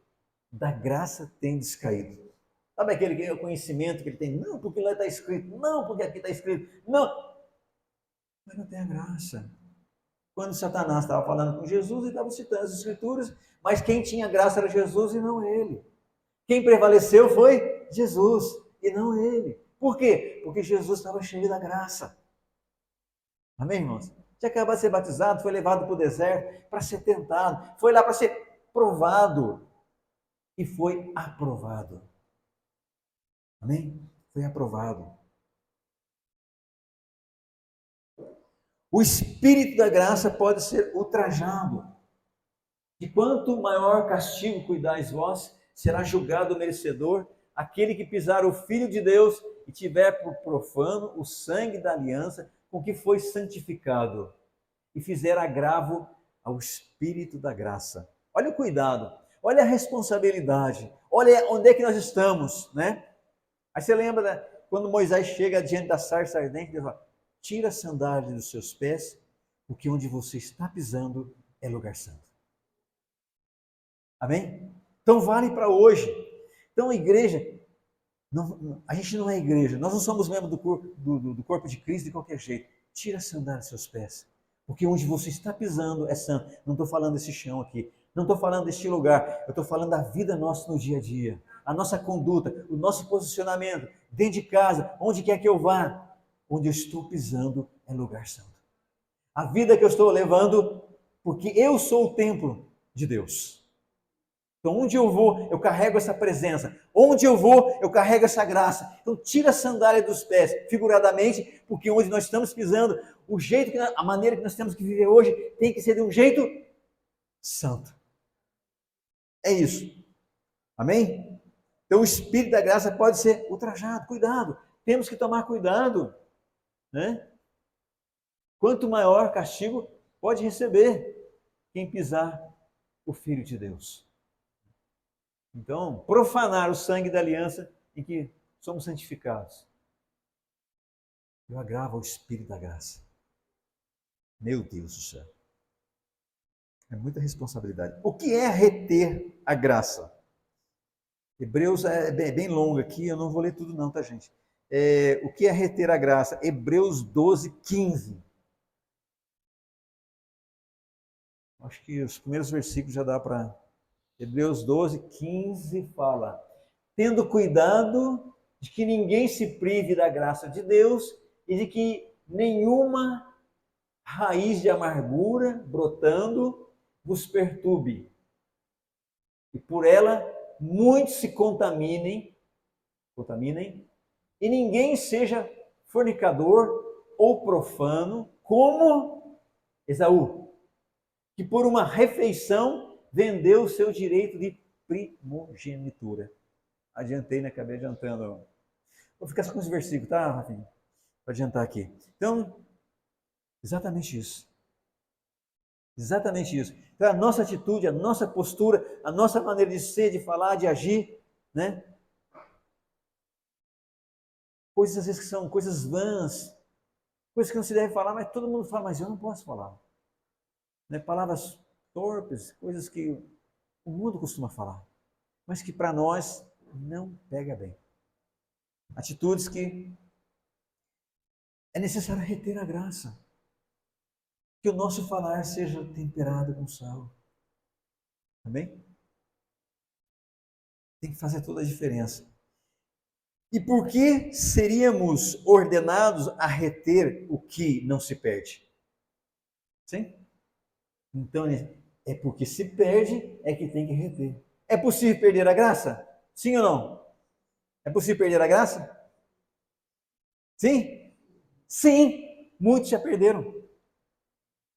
da graça tendes caído. Sabe aquele conhecimento que ele tem? Não, porque lá está escrito. Não, porque aqui está escrito. Não. Mas não tem a graça. Quando Satanás estava falando com Jesus, ele estava citando as Escrituras, mas quem tinha graça era Jesus e não ele. Quem prevaleceu foi Jesus e não ele. Por quê? Porque Jesus estava cheio da graça. Amém, irmãos? Tinha acabado de ser batizado, foi levado para o deserto para ser tentado, foi lá para ser provado e foi aprovado. Amém? Foi aprovado. O espírito da graça pode ser ultrajado. De quanto maior castigo cuidais vós, será julgado o merecedor aquele que pisar o Filho de Deus e tiver por profano o sangue da aliança com que foi santificado e fizer agravo ao espírito da graça. Olha o cuidado, olha a responsabilidade, olha onde é que nós estamos, né? Aí você lembra, né, quando Moisés chega diante da sarça ardente, Deus fala, tira a sandália dos seus pés, porque onde você está pisando é lugar santo. Amém? Então vale para hoje. Então a igreja, a gente não é igreja, nós não somos membros do corpo de Cristo de qualquer jeito. Tira a sandália dos seus pés, porque onde você está pisando é santo. Não estou falando desse chão aqui, não estou falando deste lugar, eu estou falando da vida nossa no dia a dia, a nossa conduta, o nosso posicionamento, dentro de casa, onde quer que eu vá, onde eu estou pisando é lugar santo. A vida que eu estou levando, porque eu sou o templo de Deus. Então, onde eu vou, eu carrego essa presença. Onde eu vou, eu carrego essa graça. Então, tira a sandália dos pés, figuradamente, porque onde nós estamos pisando, a maneira que nós temos que viver hoje, tem que ser de um jeito santo. É isso. Amém? Então, o Espírito da graça pode ser ultrajado. Cuidado. Temos que tomar cuidado, né? Quanto maior castigo pode receber quem pisar o Filho de Deus. Então, profanar o sangue da aliança em que somos santificados. Eu agravo o Espírito da graça. Meu Deus do céu. É muita responsabilidade. O que é reter a graça? Hebreus é bem longo aqui, eu não vou ler tudo não, tá, gente? O que é reter a graça? Hebreus 12, 15. Acho que os primeiros versículos já dá para... Hebreus 12, 15 fala: tendo cuidado de que ninguém se prive da graça de Deus e de que nenhuma raiz de amargura brotando vos perturbe. E por ela muitos se contaminem, e ninguém seja fornicador ou profano, como Esaú, que por uma refeição vendeu o seu direito de primogenitura. Adiantei, né? Acabei adiantando. Vou ficar só com os versículos, tá, Rafinha? Para adiantar aqui. Então, exatamente isso. Exatamente isso. Então, a nossa atitude, a nossa postura, a nossa maneira de ser, de falar, de agir, né? Coisas às vezes que são coisas vãs, coisas que não se deve falar, mas todo mundo fala, mas eu não posso falar. Né? Palavras torpes, coisas que o mundo costuma falar, mas que para nós não pega bem. Atitudes que é necessário reter a graça. Que o nosso falar seja temperado com sal. Amém? Tem que fazer toda a diferença. E por que seríamos ordenados a reter o que não se perde? Sim? Então, é porque se perde é que tem que reter. É possível perder a graça? Sim ou não? É possível perder a graça? Sim? Sim! Muitos já perderam.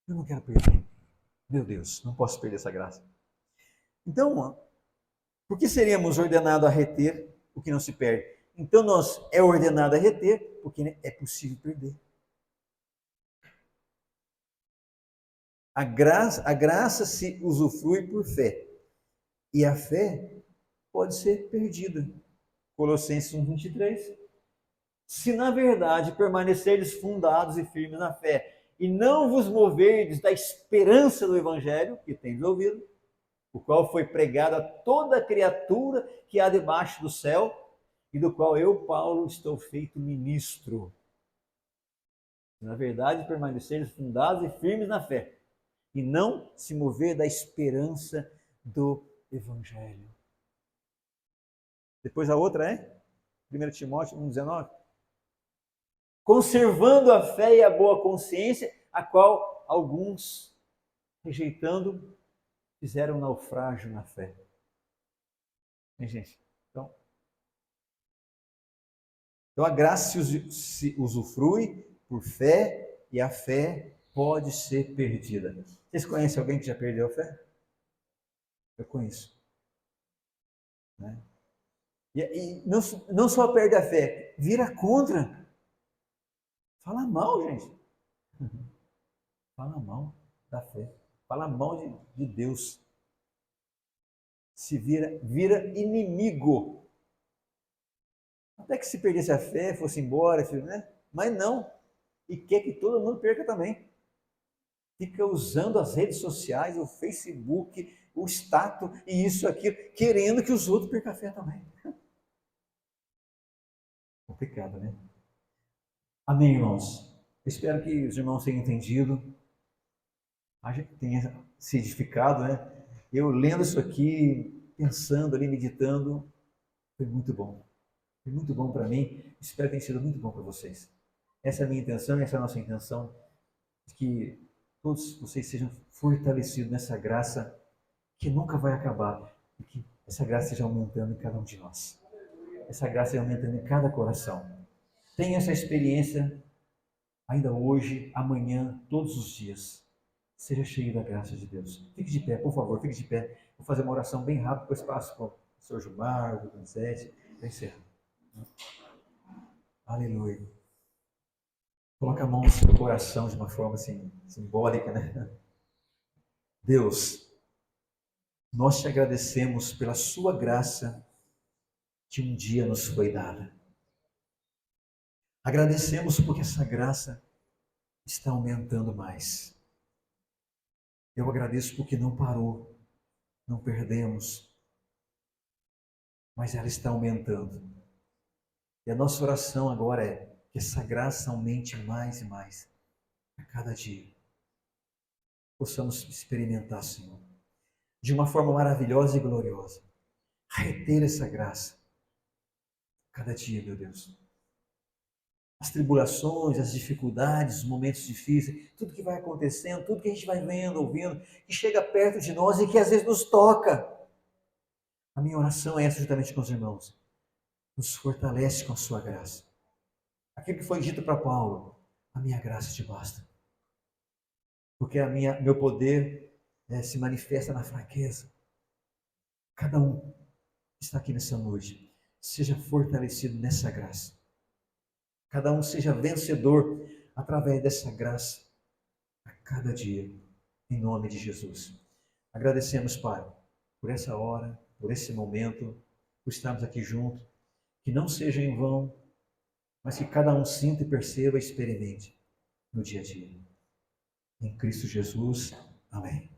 Eu não quero perder. Meu Deus, não posso perder essa graça. Então, por que seríamos ordenados a reter o que não se perde? Então, nós é ordenado a reter porque é possível perder. A graça se usufrui por fé. E a fé pode ser perdida. Colossenses 1:23. Se na verdade permanecerdes fundados e firmes na fé, e não vos moverdes da esperança do Evangelho, que tendes ouvido, o qual foi pregado a toda criatura que há debaixo do céu, e do qual eu, Paulo, estou feito ministro. Se na verdade permanecerdes fundados e firmes na fé, e não se mover da esperança do Evangelho. Depois a outra é 1 Timóteo 1,19. Conservando a fé e a boa consciência, a qual alguns, rejeitando, fizeram naufrágio na fé. Hein, gente? Então a graça se usufrui por fé e a fé pode ser perdida. Vocês conhecem alguém que já perdeu a fé? Eu conheço. Né? E não só perde a fé, vira contra. Fala mal, gente. Fala mal da fé. Fala mal de Deus. Se vira inimigo. Até que se perdesse a fé, fosse embora, né? Mas não. E quer que todo mundo perca também. Fica usando as redes sociais, o Facebook, o status e isso, aquilo, querendo que os outros percam a fé também. Complicado, né? Amém, irmãos? Eu espero que os irmãos tenham entendido, a gente tenha se edificado, né? Eu lendo isso aqui, pensando ali, meditando, foi muito bom. Foi muito bom para mim, espero que tenha sido muito bom para vocês. Essa é a minha intenção, essa é a nossa intenção, de que todos vocês sejam fortalecidos nessa graça que nunca vai acabar, e que essa graça esteja aumentando em cada um de nós. Essa graça esteja aumentando em cada coração. Tenha essa experiência ainda hoje, amanhã, todos os dias. Seja cheio da graça de Deus. Fique de pé, por favor, fique de pé. Vou fazer uma oração bem rápida, depois passo para o Sr. Gilmar, o Donizete, para encerrar. Aleluia. Coloca a mão no seu coração de uma forma assim, simbólica, né? Deus, nós te agradecemos pela sua graça que um dia nos foi dada. Agradecemos porque essa graça está aumentando mais. Eu agradeço porque não parou, não perdemos, mas ela está aumentando. E a nossa oração agora é que essa graça aumente mais e mais a cada dia. Possamos experimentar, Senhor, de uma forma maravilhosa e gloriosa. Reter essa graça cada dia, meu Deus. As tribulações, as dificuldades, os momentos difíceis, tudo que vai acontecendo, tudo que a gente vai vendo, ouvindo, que chega perto de nós e que às vezes nos toca. A minha oração é essa juntamente com os irmãos. Nos fortalece com a sua graça. Aquilo que foi dito para Paulo, a minha graça te basta. Porque meu poder se manifesta na fraqueza. Cada um que está aqui nessa noite, seja fortalecido nessa graça. Cada um seja vencedor através dessa graça a cada dia, em nome de Jesus. Agradecemos, Pai, por essa hora, por esse momento, por estarmos aqui juntos. Que não seja em vão, mas que cada um sinta e perceba e experimente no dia a dia. Em Cristo Jesus. Amém.